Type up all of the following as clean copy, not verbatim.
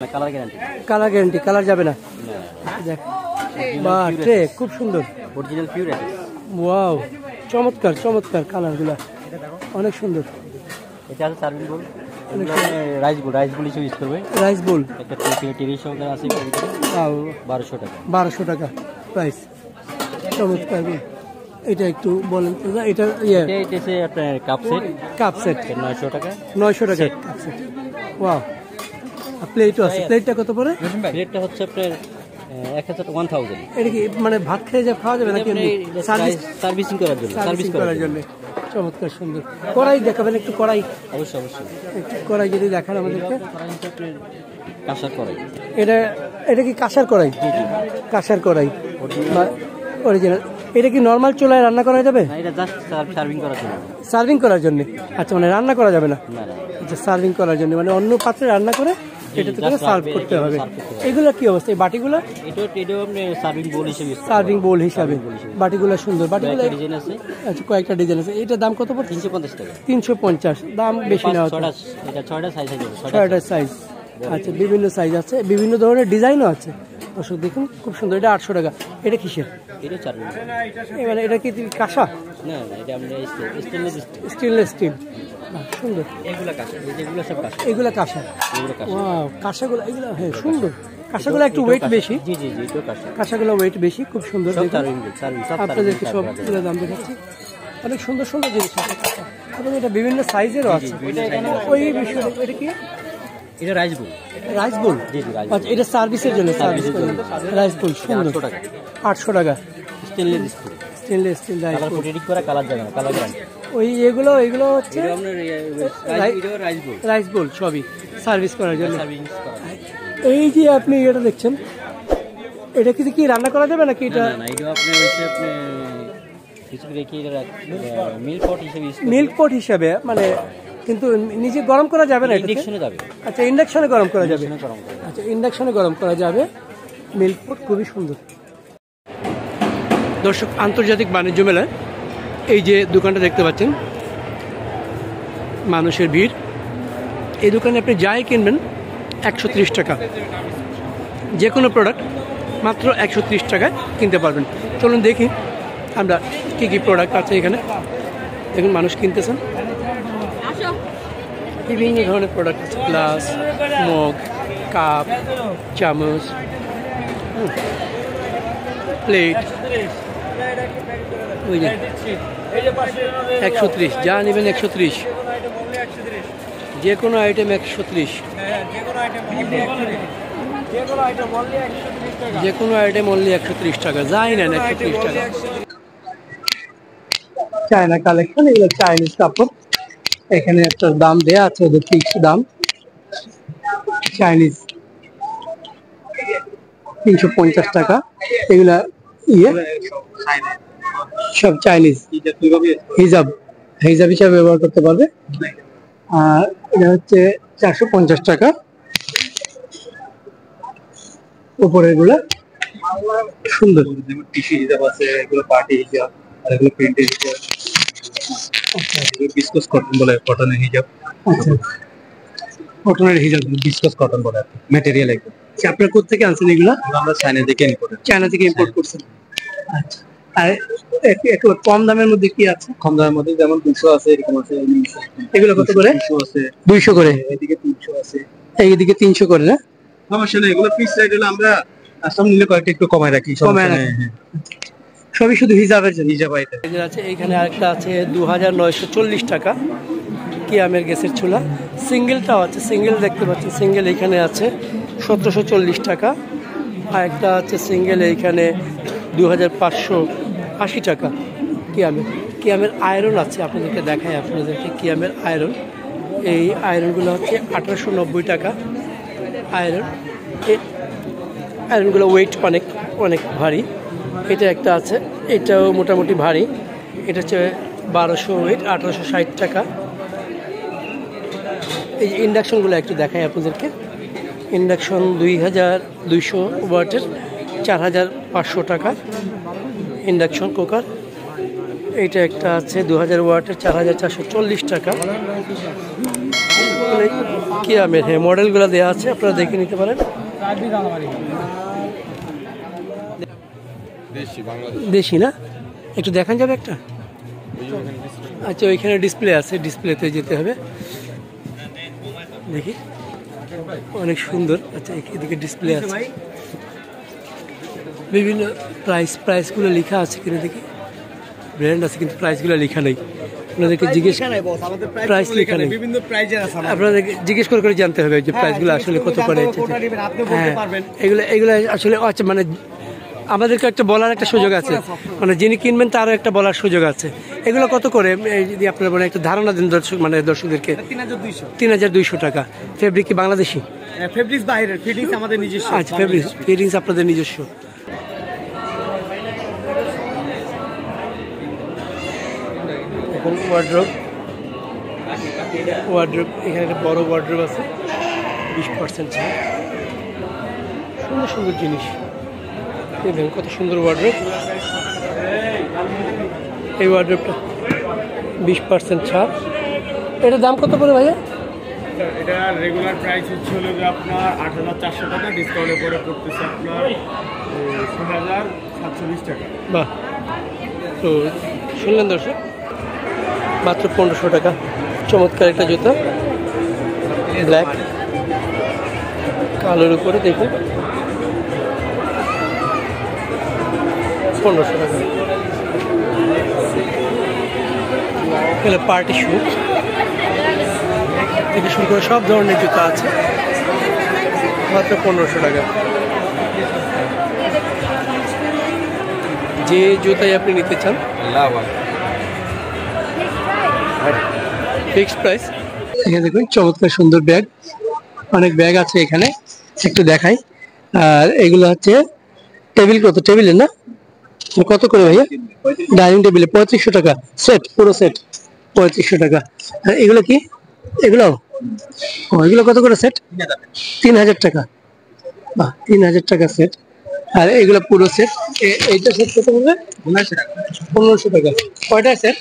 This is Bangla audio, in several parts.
Colour guarantee. Colour guarantee, colour যাবে না। দেখ বাহ, ট্রে খুব সুন্দর, অরিজিনাল পিওর অ্যাসেস। ওয়াও, চমৎকার চমৎকার কালারগুলো অনেক সুন্দর। এটা আছে সার্ভিং বোল, রাইস বোল, রাইস বোল হিসেবে ইউজ করবে। রাইস বোল একটা টিভি সহকারে আছে 1200 টাকা। 1200 টাকা প্রাইস, চমৎকার। এটা একটু বলেন তো, এটা এটা আছে আপনার কাপ সেট। কাপ সেট 900 টাকা। 900 টাকা কাপ সেট। ওয়াও, প্লেটও আছে। প্লেটটা কত পড়ে? প্লেটটা হচ্ছে আপনার 1000। এটা কি মানে ভাত খেয়ে যা খাওয়া যাবে নাকি সার্ভিসিং করার জন্য? সার্ভিস করার জন্য। চমৎকার সুন্দর। কড়াই দেখাবেন একটু? কড়াই অবশ্যই অবশ্যই। একটু কড়াই যদি দেখান আমাদেরকে। কাঁসার কড়াই। এটা কি কাঁসার কড়াই? কাঁসার কড়াই অরিজিনাল। এটা কি নরমাল চুলায় রান্না করা যাবে? না, এটা জাস্ট সার্ভিং করার জন্য। সার্ভিং করার জন্য, আচ্ছা, মানে রান্না করা যাবে না? না না, আচ্ছা, সার্ভিং করার জন্য, মানে অন্য পাত্রে রান্না করে এটাতে করে সার্ভ করতে হবে। এগুলো কি অবস্থা এই বাটিগুলো? এটাও আপনি সার্ভিং বোল হিসেবে ইউজ করবেন। সার্ভিং বোল হিসাবে বাটিগুলো সুন্দর। বাটিগুলো ডিজাইন আছে। আচ্ছা, কয়েকটা ডিজাইন আছে। এটার দাম কত পড়ছে? 350 টাকা। 350, দাম বেশি না? এটা 6টা সাইজ আছে। 6টা সাইজ। আচ্ছা, বিভিন্ন সাইজ আছে, বিভিন্ন ধরনের ডিজাইনও আছে। দর্শক দেখুন, খুব সুন্দর। এটা 800 টাকা। এটা কিসের? এটা সার্ভিং। মানে এটা কি কাঁসা? না না, এটা আমরা স্টেনলেস স্টিল। স্টেনলেস স্টিল, সুন্দর। এগুলা কাঁসা, এগুলো সব কাঁসা। এগুলা কাঁসা। এগুলো কাঁসা। ওয়াও, কাঁসাগুলো এগুলো, হ্যাঁ সুন্দর। কাঁসাগুলো একটু ওয়েট বেশি। জি জি জি, এটা কাঁসা। কাঁসাগুলো ওয়েট বেশি, খুব সুন্দর। সব সার্ভিং, সার্ভিং সব। আপনাদেরকে সবগুলো দাম দেখাচ্ছি। অনেক সুন্দর সুন্দর জিনিস আছে কাঁসা, এবং এটা বিভিন্ন সাইজেরও আছে। ওই বিষয়টা, এটা কি? এটা রাইস বোল। Rice bowl? জি জি, রাইস। আচ্ছা, এটা সার্ভিসের জন্য। সার্ভিস করেন রাইস বোল, সুন্দর। 800 টাকা। 800 টাকা। Stainless steel. Stainless steel rice colour bowl. Protect করা, কালার যাবে না, কালার গ্যারান্টি। ওই এগুলো হচ্ছে এটা আপনার রাইস বোল। রাইস বোল, সবই সার্ভিস করার জন্য। সার্ভিং করা। এই যে আপনি এটা দেখছেন, এটা কি রান্না করা যাবে নাকি? এটা না না, এটা আপনি হচ্ছে আপনি কিছু রেখে এটা মিল্ক পট হিসেবে ইউজ করবেন। মিল্ক পট হিসাবে, মানে কিন্তু নিজে গরম করা যাবে না? ইন্ডাকশনে যাবে। আচ্ছা, ইন্ডাকশনে গরম করা যাবে। ইন্ডাকশনে গরম করা। আচ্ছা, ইন্ডাকশনে গরম করা যাবে। মিল্ক পট খুবই সুন্দর। দর্শক, আন্তর্জাতিক বাণিজ্য মেলায় এই যে দোকানটা দেখতে পাচ্ছেন, মানুষের ভিড়। এই দোকানে আপনি যাই কিনবেন 130 টাকা, যে কোনো প্রোডাক্ট মাত্র 130 টাকায় কিনতে পারবেন। চলুন দেখি আমরা কি কি প্রোডাক্ট আছে এখানে। দেখুন, মানুষ কিনতেছেন, বিভিন্ন ধরনের প্রোডাক্ট আছে। গ্লাস, মগ, কাপ, চামচ, প্লেট। ওই যে 130, যা নেবেন 130, যে কোনো আইটেম 130, যে কোনো আইটেম অনলি 130 টাকা। যাই নেন 130 টাকা। চায়না কালেকশন, এগুলো চাইনিজ কাপড়। এখানে একটা দাম দেয়া আছে, ওদের ফিক্স দাম। চাইনিজ 350 টাকা। এগুলা সব চাইনিজ। হিজাব হিসাবে ব্যবহার করতে পারবে। আর এটা হচ্ছে 450 টাকা। উপরে এগুলা সুন্দর, টিস্যু হিজাব আছে, এগুলো পার্টি হিজাব, আর এগুলো প্রিন্টের হিজাব। বিস্কস কটন বলে, কটনের হিজাব। আচ্ছা, কটনের হিজাব, বিস্কস কটন বলে ম্যাটেরিয়াল। একদম। আপনারা কোথা থেকে আনছেন এগুলো? আমরা চায়না থেকে ইম্পোর্ট করছেন। আচ্ছা, আর একটু কম দামের মধ্যে কি আছে? কম দামের মধ্যে যেমন 200 আছে, এরকম আছে। এগুলো কত করে? 200 আছে। 200 করে। এদিকে 300 আছে। এইদিকে 300 করে না? সমস্যা নেই, এগুলো পিস রেট হলো, আমরা সব নিলে কয়েকটা একটু কমায় রাখি। কমায় রাখি, সবই শুধু হিজাবের জন্য। হিজাব আইটেম আছে। এইখানে আরেকটা আছে 2940 টাকা, কিয়ামের গ্যাসের চুলা। সিঙ্গেলটাও আছে, সিঙ্গেল দেখতে পাচ্ছেন, সিঙ্গেল এইখানে আছে 1740 টাকা। আর একটা আছে সিঙ্গেল, এইখানে 2580 টাকা। কিয়ামের আয়রন আছে, আপনাদেরকে দেখাই, আপনাদেরকে কিয়ামের আয়রন। এই আয়রনগুলো হচ্ছে 1890 টাকা আয়রন। এই আয়রনগুলো ওয়েট অনেক অনেক ভারী। এটা একটা আছে, এটাও মোটামুটি ভারী। এটা হচ্ছে 1200 ওয়েট, 1860 টাকা। এই ইন্ডাকশনগুলো একটু দেখাই আপনাদেরকে। ইন্ডাকশন 2200 ওয়াটের, 4500 টাকা ইন্ডাকশন কুকার। এইটা একটা আছে 2000 ওয়াটের, 4440 টাকা। সবগুলো কিয়ামের, হ্যাঁ মডেলগুলো দেওয়া আছে, আপনারা দেখে নিতে পারেন। দেশি না, একটু দেখান যাবে একটা? আচ্ছা ওইখানে ডিসপ্লে আছে, ডিসপ্লেতে যেতে হবে, দেখি অনেক সুন্দর। আচ্ছা এদিকে ডিসপ্লে আছে, বিভিন্ন প্রাইসগুলো লেখা আছে কিনা দেখি, ব্র্যান্ড আছে কিন্তু প্রাইসগুলো লেখা নেই। আপনাদেরকে জিজ্ঞেস, প্রাইস লেখা নেই, আপনাদেরকে জিজ্ঞেস করে জানতে হবে যে প্রাইসগুলো আসলে কত করে। হ্যাঁ এগুলো আসলে আচ্ছা মানে আমাদেরকে একটা বলার একটা সুযোগ আছে, মানে যিনি কিনবেন তারও একটা বলার সুযোগ আছে। এগুলো কত করে যদি আপনার মানে একটা ধারণা দেন দর্শকদেরকে? 3200 টাকা। ফেব্রিক কি বাংলাদেশি? ফেব্রিক্স বাইরের, ফিটিংস আমাদের নিজস্ব। আচ্ছা ফিটিংস আপনাদের নিজস্ব। এখন ওয়ার্ড্রোব, এখানে একটা বড় ওয়ার্ড্রোব আছে, 20% ছাড়। সুন্দর সুন্দর জিনিস দেখবেন, কত সুন্দর ওয়ার্ড্রোব। এই ওয়ার্ড্রোবটা 20% ছাড়। এটার দাম কত পড়ে ভাইয়া? এটা রেগুলার প্রাইস হচ্ছে হলো যে আপনার 8400 টাকা, ডিসকাউন্টের পরে পড়তেছে আপনার 6720 টাকা। বাহ, তো শুনলেন দর্শক, মাত্র 1500 টাকা। চমৎকার একটা জুতা, ব্ল্যাক কালোর উপরে দেখুন, 1500 টাকা। এগুলো পার্টি শু থেকে শুরু করে সব ধরনের জুতা আছে, মাত্র 1500 টাকা। যে জুতাই আপনি নিতে চান ফিক্সড প্রাইস। এখানে দেখুন চমৎকার সুন্দর ব্যাগ, অনেক ব্যাগ আছে এখানে, একটু দেখাই। আর এগুলো হচ্ছে টেবিল, কত টেবিলের না কত করে ভাইয়া? ডাইনিং টেবিলে 3500 টাকা সেট, পুরো সেট 3500 টাকা। আর এগুলো কি? এগুলো কত করে সেট? 3000 টাকা। বাহ, 3000 টাকা সেট। আর এগুলো পুরো সেট, এইটা সেট কত বলবে? 1500 টাকা। কয়টা সেট?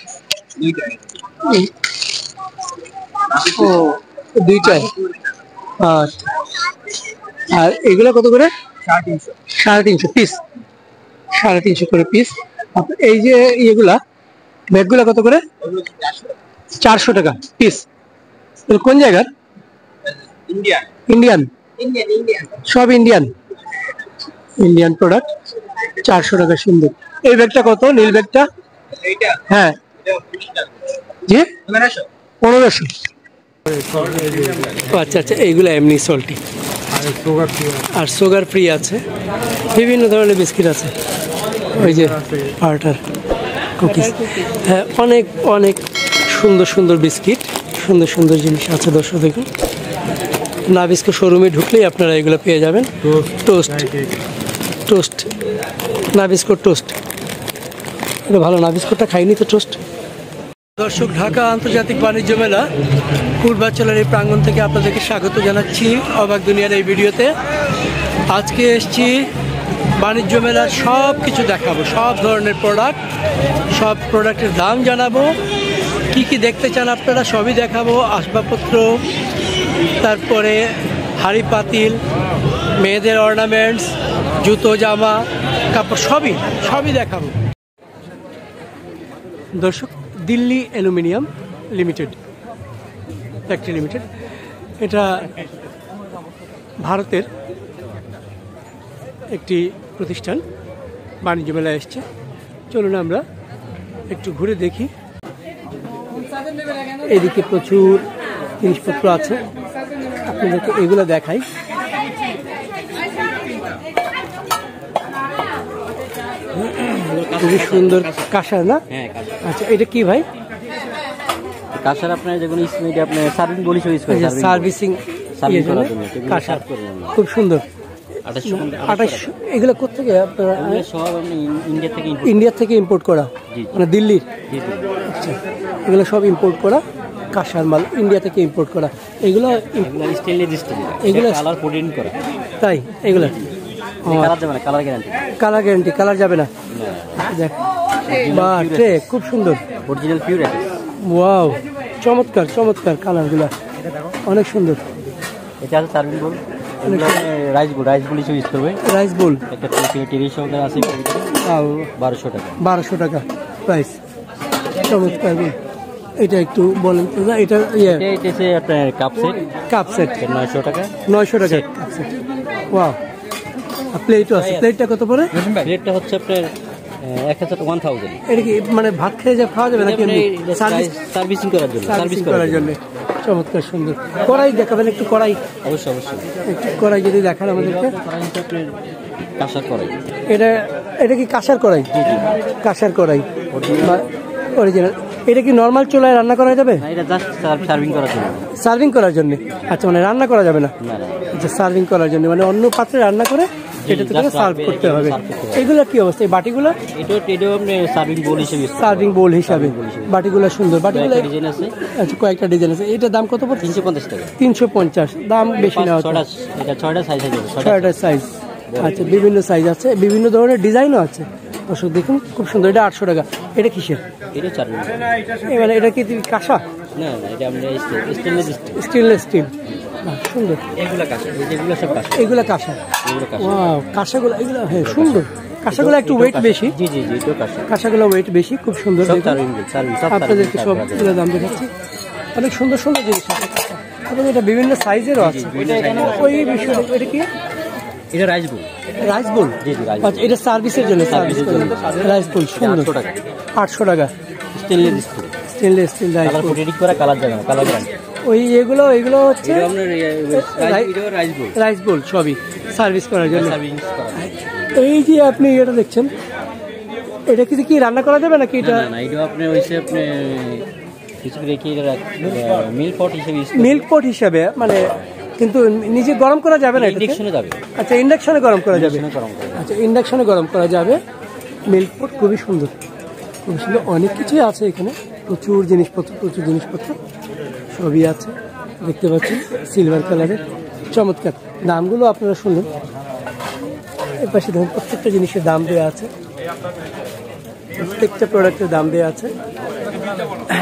ও দুইটাই। আচ্ছা, আর এগুলো কত করে? 350 পিস, 350 করে পিস। এই যে ইয়েগুলা ব্যাগগুলা কত করে? 400 টাকা পিস। কোন জায়গার? ইন্ডিয়ান, সব ইন্ডিয়ান প্রোডাক্ট, 400 টাকা। সুন্দর। এই ব্যাগটা কত? নীল ব্যাগটা? হ্যাঁ জি 1500। আচ্ছা আচ্ছা, এইগুলো এমনি সল্টি আর সুগার ফ্রি আছে, বিভিন্ন ধরনের বিস্কিট আছে, ওই যে পার্টার কুকিজ। হ্যাঁ অনেক অনেক সুন্দর সুন্দর বিস্কিট, সুন্দর সুন্দর জিনিস আছে। দর্শক দেখুন, নাবিস্কো শোরুমে ঢুকলেই আপনারা এগুলো পেয়ে যাবেন। টোস্ট নাবিস্কো টোস্ট, এটা ভালো। নাবিস্কোটা খাইনি তো, টোস্ট। দর্শক, ঢাকা আন্তর্জাতিক বাণিজ্য মেলা পূর্বাঞ্চলের এই প্রাঙ্গণ থেকে আপনাদেরকে স্বাগত জানাচ্ছি অবাক দুনিয়ার এই ভিডিওতে। আজকে এসছি বাণিজ্য মেলার সব কিছু দেখাবো, সব ধরনের প্রোডাক্ট, সব প্রোডাক্টের দাম জানাবো, কি কি দেখতে চান আপনারা সবই দেখাবো। আসবাবপত্র, তারপরে হাঁড়ি পাতিল, মেয়েদের অর্নামেন্টস, জুতো জামা কাপড়, সবই দেখাবো। দর্শক, Delhi aluminium limited, factory limited, এটা ভারতের একটি প্রতিষ্ঠান, বাণিজ্য মেলায় এসছে। চলুন আমরা একটু ঘুরে দেখি। এদিকে প্রচুর জিনিসপত্র আছে, আপনাদেরকে এগুলো দেখাই। খুবই সুন্দর কাঁসার না? আচ্ছা, এটা কি ভাই? কাঁসার আপনার যেগুলো আপনার সার্ভিং বলি সার্ভিসিং কাঁসার, খুব সুন্দর। 2800। এগুলো কোথেকে আপনারা? সব ইন্ডিয়া থেকে ইম্পোর্ট করা, মানে দিল্লির? আচ্ছা, এগুলো সব ইম্পোর্ট করা কাঁসার মাল, ইন্ডিয়া থেকে ইম্পোর্ট করা। এগুলো এগুলো কালার কোডিং করা। তাই? এগুলো কালার গ্যারান্টি, কালার যাবে না। দেখ, বাহ, খুব সুন্দর, অরিজিনাল পিওর। ওয়াও, চমৎকার চমৎকার কালারগুলা। অনেক সুন্দর। এটা আছে সার্ভিং বোল, রাইস বোল হিসেবে ইউজ করবে। রাইস বোল একটা 30 আছে, 1200 টাকা। 1200 টাকা প্রাইস, চমৎকার। এটা একটু বলেন তো, এটা এটা হচ্ছে আপনার কাপ সেট 900 টাকা। 900 টাকা কাপ সেট। ওয়াও, প্লেটও আছে। প্লেটটা কত পড়ে? প্লেটটা হচ্ছে আপনার 1000। এটা কি মানে ভাত খেয়ে খাওয়া যাবে নাকি সার্ভিসিং করার জন্য? সার্ভিস করার জন্য। চমৎকার সুন্দর। কড়াই দেখাবেন একটু? কড়াই অবশ্যই একটু কড়াই যদি দেখান আমাদেরকে। কাঁসার কড়াই। এটা কি কাঁসার কড়াই? কাঁসার কড়াই অরিজিনাল। এটা কি নর্মাল চুলায় রান্না করা যাবে? এটা জাস্ট সার্ভিং করার জন্য। সার্ভিং করার জন্য, আচ্ছা, মানে রান্না করা যাবে না? আচ্ছা, সার্ভিং করার জন্য, মানে অন্য পাত্রে রান্না করে এটাতে করে সার্ভ করতে হবে। এগুলো কি অবস্থা এই বাটিগুলো? এটাও আপনি সার্ভিং বোল হিসেবে। সার্ভিং বোল হিসাবে বাটিগুলো সুন্দর। বাটিগুলো ডিজাইন আছে। আচ্ছা, কয়েকটা ডিজাইন আছে। এটার দাম কত পড়ছে? 350 টাকা। 350, দাম বেশি না? এটা 6টা সাইজ আছে। 6টা সাইজ। আচ্ছা, বিভিন্ন সাইজ আছে, বিভিন্ন ধরনের ডিজাইনও আছে। দর্শক দেখুন, খুব সুন্দর। এটা 800 টাকা। এটা কিসের? এটা চার্ভিং। মানে এটা কি কাঁসা? না, এটা আমরা স্টেনলেস স্টিল। সুন্দর। এগুলা কাঁসা, এগুলো সব কাঁসা। এগুলা কাঁসা। ওয়াও, কাঁসাগুলো এগুলো, হ্যাঁ সুন্দর। কাঁসাগুলো একটু ওয়েট বেশি। জি, এটাও কাঁসা। কাঁসাগুলো ওয়েট বেশি, খুব সুন্দর। আপনাদেরকে সবগুলো দাম দেখাচ্ছি। অনেক সুন্দর সুন্দর জিনিস আছে, এবং এটা বিভিন্ন সাইজেরও আছে। ওই বিষয়টা, এটা কি? এটা রাইস বোল। রাইস বোল? আচ্ছা, এটা সার্ভিসের জন্য। রাইস বোল সুন্দর। 800 টাকা। Stainless steel rice bowl. Colour যাবে না, কালার যাবে। ওই এগুলো হচ্ছে রাইস বোল, সবই সার্ভিস করার জন্য। এই যে আপনি এটা দেখছেন, এটা কি রান্না করা যাবে নাকি? এটা এটা আপনি হইছে আপনি কিছু রেখে মিল্ক পট হিসাবে, মানে কিন্তু নিজে গরম করা যাবে না? ইন্ডাকশনে যাবে। আচ্ছা, ইন্ডাকশনে গরম করা যাবে। আচ্ছা, ইন্ডাকশনে গরম করা যাবে। মিল্ক পট খুবই সুন্দর, খুবই সুন্দর। অনেক কিছুই আছে এখানে, প্রচুর জিনিসপত্র সবই আছে, দেখতে পাচ্ছেন, সিলভার কালারের। চমৎকার। দামগুলো আপনারা শুনলেন। এর পাশে দেখুন, প্রত্যেকটা জিনিসের দাম দেওয়া আছে, প্রত্যেকটা প্রোডাক্টের দাম দেওয়া আছে।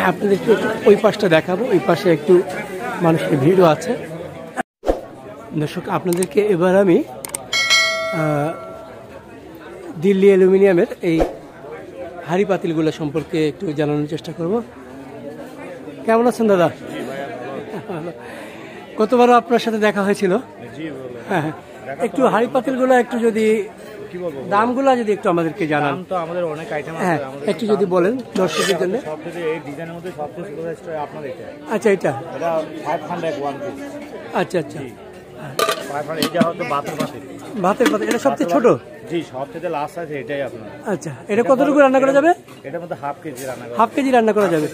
আপনাদের একটু ওই পাশটা দেখাবো, ওই পাশে একটু মানুষের ভিড়ও আছে। দর্শক, আপনাদেরকে এবার আমি দিল্লি অ্যালুমিনিয়ামের এই হাঁড়ি পাতিলগুলো সম্পর্কে একটু জানানোর চেষ্টা করব। কেমন আছেন দাদা? কতবারও আপনার সাথে দেখা হয়েছিল। হ্যাঁ, একটু হাঁড়ি পাতিলগুলো একটু যদি দামগুলো যদি একটু আমাদেরকে জানান। তো আমাদের অনেক আইটেম হ্যাঁ, একটু যদি বলেন দর্শকদের জন্য। সবথেকে এই ডিজাইনের মধ্যে সবথেকে ছোট সাইজটা আপনার এটা। আচ্ছা, এটা 500 ওয়ান পিস। আচ্ছা, 500। এটা হচ্ছে ভাতের পাতিল, এটা সবচেয়ে ছোট। জি, সবথেকে লাস্ট সাইজ এটাই আপনার। আচ্ছা, এটা কতটুকু রান্না করা যাবে? এটার মধ্যে হাফ কেজি রান্না করা। হাফ কেজি রান্না করা যাবে।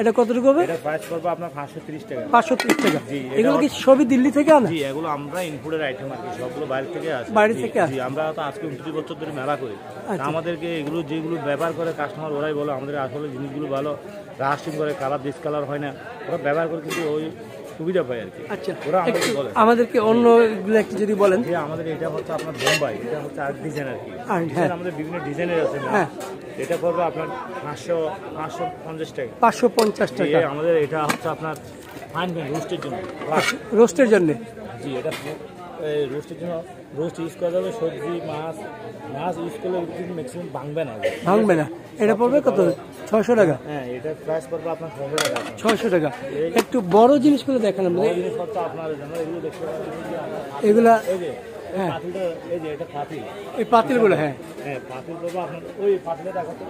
এটা কতটুকু হবে? এটা প্রাইস পড়বে আপনার 530 টাকা। 530 টাকা। এগুলো কি সবই দিল্লি থেকে আনা? জি, এগুলো আমরা ইনপুটের আইটেম আর কি, সবগুলো বাইরে থেকে আসে। বাইরে থেকে আসে। জি, আমরা তো আজকে 29 বছর ধরে মেলা করি। আমাদেরকে এগুলো যেগুলো ব্যবহার করে কাস্টমার, ওরাই বলে আমাদের আসলে জিনিসগুলো ভালো, রাস্টিং করে, কালার ডিসকালার হয় না, ওরা ব্যবহার করে কিন্তু ওই সুবিধা পায় আর কি। আচ্ছা, ওরা আমাদেরকে বলে। আমাদেরকে অন্য এগুলো একটু যদি বলেন। যে আমাদের এটা হচ্ছে আপনার বোম্বাই, এটা হচ্ছে আর ডিজাইন আর কি। হ্যাঁ, আমাদের বিভিন্ন ডিজাইনের আছে। হ্যাঁ, এটা পড়বে আপনার 550 টাকা। 550 টাকা। আমাদের এটা হচ্ছে আপনার ফাইন রোস্টের জন্য। রোস্টের জন্য? জি, এটা রোস্টের জন্য রোস্ট ইউজ করা যাবে। সবজি, মাছ ইউজ করলে কিন্তু ম্যাক্সিমাম ভাঙবে না। এটা পড়বে কত? 600 টাকা। হ্যাঁ, এটা প্রাইস পড়বে আপনার 600 টাকা। 600 টাকা। একটু বড় জিনিসগুলো দেখান আমাদের। জিনিসপত্র আপনার জন্য এগুলো দেখতে পাচ্ছেন। এগুলা এই যে হ্যাঁ, পাতিলটা, এই যে এটা পাতিল, এই পাতিলগুলো। হ্যাঁ, পাতিল পড়বে আপনার। ওই পাতিলটা দেখাতে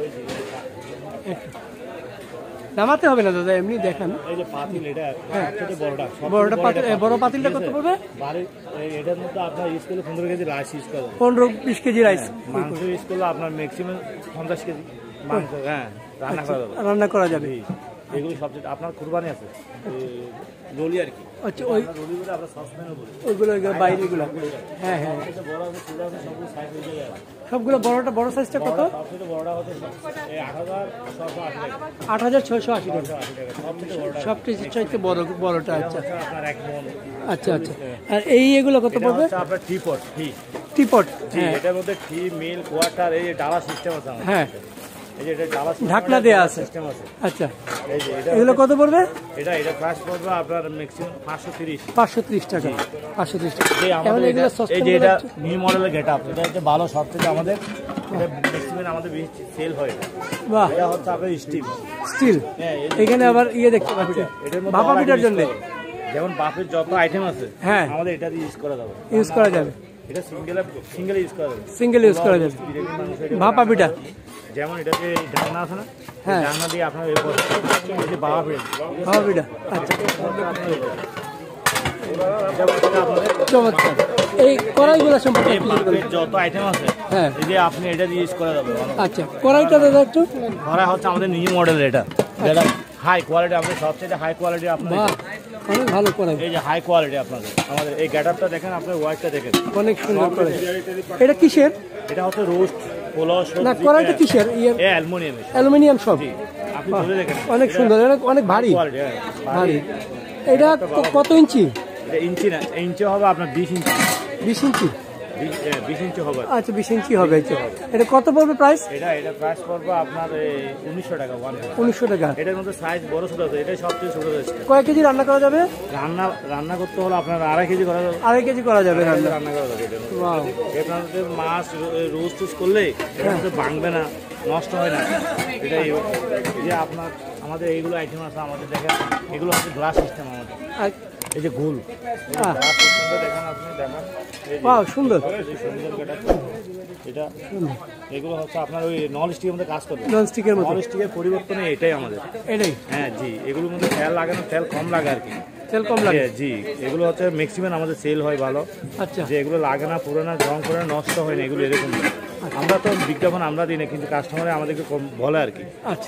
ওই যে নামাতে হবে না দাদা, এমনি দেখান। এই যে পাতিল, এটা সবচেয়ে বড়টা। বড় পাতিলটা কত পড়বে? এটার মধ্যে আপনার ইউজ করলে 15 কেজি রাইস ইউজ করা যাবে। 15-20 কেজি রাইস। মাংস ইউজ করলে আপনার ম্যাক্সিমাম 50 কেজি মাংস রান্না করা যাবে। এগুলো সবচেয়ে আপনার কুরবানি আছে রলি আর কি। আচ্ছা, ওই রলিগুলো আমরা সসপ্যানও বলি। ওইগুলো বাইরেগুলো। হ্যাঁ, বড় আছে, ছোট আছে, সবগুলো সাইজ হয়ে যায়। সবগুলো বড় সাইজটা কত? সবচেয়ে বড়টা হচ্ছে 8680 টাকা। 8680 টাকা। সবচেয়ে চাইতে বড়টা। আচ্ছা, আপনার 1 মণ। আচ্ছা। আর এগুলো কত পড়বে? আপনার টিপট। টিপট। জি, এটার মধ্যে টি, মিল্ক, ওয়াটার, এই ডালা সিস্টেম আছে আমাদের। হ্যাঁ, এই যে এটা জ্বালা ঢাকনা দেয়া আছে। সিস্টেম আছে। আচ্ছা, এই যে এটা এগুলো কত পড়বে? এটা প্রাইস পড়বে আপনার ম্যাক্সিমাম 530 530 টাকা। 530 টাকা। যে এখন আমাদের এগুলো এই যে এটা নিউ মডেলের গেটআপ, এটা হচ্ছে ভালো সবথেকে আমাদের এটা ম্যাক্সিমাম আমাদের সেল হয়। বাহ, এটা হচ্ছে আপনার স্টিল। স্টিল। এখানে আবার ইয়ে দেখতে পাচ্ছি ভাপা পিঠার জন্য, যেমন বাফের যত আইটেম আছে হ্যাঁ আমাদের এটা দিয়ে ইউজ করা যাবে। ইউজ করা যাবে, এটা সিঙ্গেল ইউজ করা যাবে, সিঙ্গেল ইউজ করা যাবে। ভাপা পিঠা যেমন এটাতে ঢাকনা আছে না, হ্যাঁ ঢাকনা দিয়ে আপনার এই যে বাবা পিঠা, ভাপা পিঠা। আচ্ছা, এটা বলতে আপনাদের চমৎকার। এই কড়াইগুলো সম্পর্কে এই একটু যদি বলেন। বাফের যত আইটেম আছে হ্যাঁ এই যে আপনি এটা দিয়ে ইউজ করা যাবে। আচ্ছা, কড়াইটা দাদা একটু। ধরা হচ্ছে আমাদের নিউ মডেল, এটা যেটা হাই কোয়ালিটি, আমাদের সবচেয়ে হাই কোয়ালিটি আপনার। বাহ, অনেক ভালো কড়াই, এই যে হাই কোয়ালিটি আপনাদের আমাদের এই গেটআপটা দেখেন, আপনার ওয়াইটটা দেখেন, অনেক সুন্দর কড়াই। এটা কিসের? এটা হচ্ছে রোস্ট পোলাও না, কড়াইটা কিসের? এ অ্যালুমিনিয়াম। অ্যালুমিনিয়াম সব। আপনি ধরে দেখেন অনেক সুন্দর, অনেক ভারী কোয়ালিটি। ভারী। এটা কত ইঞ্চি? এটা ইঞ্চি না, ইঞ্চি হবে আপনার 20 ইঞ্চি। 20 ইঞ্চি? 20 ইঞ্চি হবে। আচ্ছা, 20 ইঞ্চি হবে। এটা কত পড়বে প্রাইস? এটা প্রাইস পড়বে আপনার 1900 টাকা। 1900 টাকা। এটার মধ্যে সাইজ বড় ছোট আছে, এটাই সবচেয়ে ছোট আছে। কয় কেজি রান্না করা যাবে? রান্না করতে হলে আপনার 2.5 কেজি করা যাবে। 2.5 কেজি করা যাবে রান্না করা যাবে। ওয়াও, এটার মধ্যে মাছ রোস্ট টুস করলে এটার মধ্যে ভাঙবে না, নষ্ট হয় না। এটাই যে আপনার আমাদের এইগুলো আইটেম আছে আমাদের, দেখেন এগুলো হচ্ছে গ্লাস সিস্টেম আমাদের। এই যে গোল গ্লাস সিস্টেমটা দেখেন, আপনি দেখেন ওয়াও, সুন্দর। এটা এগুলো হচ্ছে আপনার ওই নন স্টিকের মধ্যে কাজ করবে। নন স্টিকের মতো? নন স্টিকের পরিবর্তনে এটাই আমাদের। এটাই? হ্যাঁ জি, এগুলোর মধ্যে তেল লাগে না, তেল কম লাগে আর কি। তেল কম লাগে? জি, এগুলো হচ্ছে ম্যাক্সিমাম আমাদের সেল হয় ভালো। আচ্ছা, যে এগুলো লাগে না, পুরো না, জং করে না, নষ্ট হয় না, এগুলো এরকম। আমরা তো বিজ্ঞাপন আমরা দিই না, কিন্তু কাস্টমারে আমাদেরকে বলে আর কি।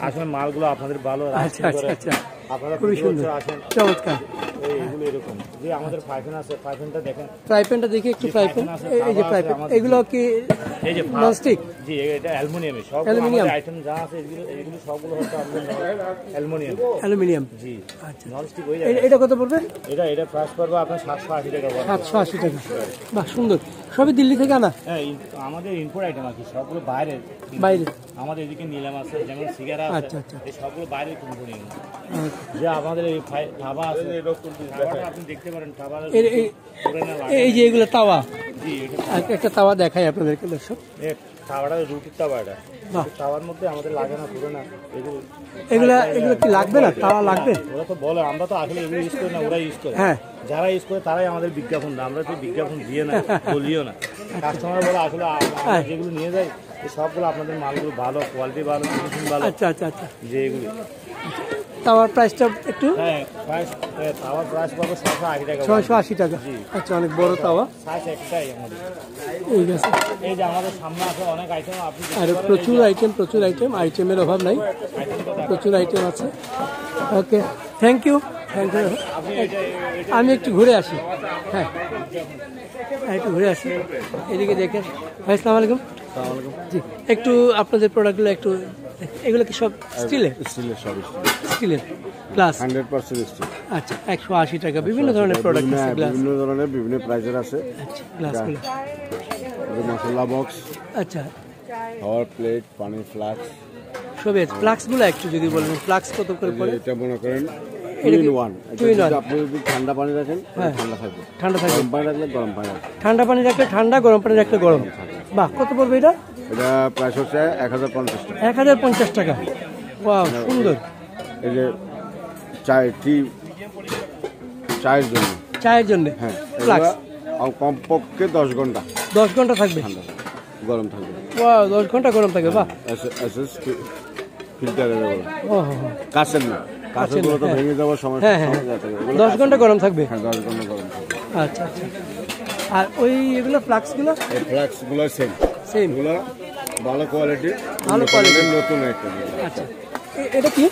আসলে মালগুলো আপনাদের ভালো। আচ্ছা আচ্ছা আচ্ছা, আপনারা খুবই সুন্দর, আসেন, চমৎকার। এইগুলো এরকম। যে আমাদের ফ্রাইপ্যান আছে, ফ্রাইপ্যানটা দেখেন। ফ্রাই প্যানটা দেখি একটু। ফ্রাই প্যান, এই যে ফ্রাই প্যান, এগুলো কি এই যে ননস্টিক? জি, এটা অ্যালুমিনিয়াম। সবগুলো আমাদের আইটেম যা আছে এগুলো সবগুলো হচ্ছে আমাদের অ্যালুমিনিয়াম। অ্যালুমিনিয়াম, জি। আচ্ছা। ননস্টিক হয়ে যায়। এটা কত পড়বে? এটা প্রাইস পড়বে আপনার 780 টাকা। 780 টাকা। বাহ, সুন্দর। সবই দিল্লি থেকে আনা? হ্যাঁ, আমাদের ইম্পোর্ট আইটেম আছে সবগুলো, বাইরে। আমাদের এদিকে নিলাম আছে, যেমন সিগারা আছে। আচ্ছা আচ্ছা, এই সবগুলো বাইরের কোম্পানি। যে আমাদের এই থাবা আছে, আপনি দেখতে পারেন থাবা। এই যে এগুলো তাওয়া, জি, একটা তাওয়া দেখাই আপনাদেরকে দর্শক। তাওয়াটা রুটির তাওয়া, এটা তাওয়ার মধ্যে আমাদের লাগে না, পুরো না। এগুলো কি লাগবে না? তাওয়া লাগবে? ওরা তো বলে, আমরা তো আসলে এগুলো ইউজ করি না, ওরা ইউজ করে। হ্যাঁ, যারা ইউজ করে তারাই আমাদের বিজ্ঞাপন দেয়, আমরা তো বিজ্ঞাপন দিয়ে না, বলিও না। কাস্টমার বলে আসলে আমরা যেগুলো নিয়ে যাই এই সবগুলো আপনাদের মালগুলো ভালো, কোয়ালিটি ভালো, ফিনিশিং ভালো। আচ্ছা আচ্ছা আচ্ছা, যে এগুলি তাওয়ার প্রাইসটা একটু? হ্যাঁ, তাওয়ার প্রাইস পাবো 680 টাকা। 680 টাকা। আচ্ছা, অনেক বড় তাওয়া। সাইজ একটাই আমাদের। ঠিক আছে। এই যে আমাদের সামনে আছে অনেক আইটেম, আপনি আর প্রচুর আইটেম, আইটেমের অভাব নাই, প্রচুর আইটেম আছে। ওকে, থ্যাংক ইউ। আমি একটু ঘুরে আসি। হ্যাঁ, একটু ঘুরে আসি। এদিকে দেখেন। ভাই, আসসালামু আলাইকুম। জি, একটু আপনাদের প্রোডাক্টগুলো একটু, এগুলো কি সব স্টিলের? সব স্টিলের গ্লাস? 100% স্টিল। আচ্ছা, 180 টাকা। বিভিন্ন ধরনের প্রোডাক্ট আছে, গ্লাস বিভিন্ন ধরনের, বিভিন্ন প্রাইসের আছে। আচ্ছা, গ্লাসগুলো। মশলা বক্স, আচ্ছা, খাওয়ার প্লেট, পানির ফ্লাক্স সবই আছে। ফ্লাক্সগুলো একটু যদি বলেন, ফ্লাক্স কত করে পড়ে? এটা মনে করেন এটা কি 2 in 1। আপনি যদি ঠান্ডা পানি রাখেন ঠান্ডা থাকবে, ঠান্ডা থাকবে। গরম পানি রাখলে গরম পানি রাখবে। ঠান্ডা পানি রাখলে ঠান্ডা, গরম পানি রাখলে গরম। বাহ, কত পড়বে এটা? এটা প্রাইস হচ্ছে 1050 টাকা। 1050 টাকা। ওয়াও, সুন্দর। এই যে চায়ের জন্য, চায়ের জন্য? হ্যাঁ, ফ্লাক্স কমপক্ষে 10 ঘন্টা 10 ঘন্টা থাকবে, ঠান্ডা গরম থাকবে। ওয়াও, 10 ঘন্টা গরম থাকবে। বাহ, এসএস ফিল্টারের বলা, ও কাঁচের না, কাঁচের গুলো তো ভেঙে যাওয়ার সময়। হ্যাঁ হ্যাঁ, 10 ঘন্টা গরম থাকবে। হ্যাঁ, 10 ঘন্টা গরম থাকবে। আচ্ছা আচ্ছা। আর ওই এগুলো ফ্লাক্সগুলো? এই ফ্লাক্সগুলো সেম। এগুলো ভালো কোয়ালিটি, ভালো কোয়ালিটি, নতুন একটা। আচ্ছা, এটা কি?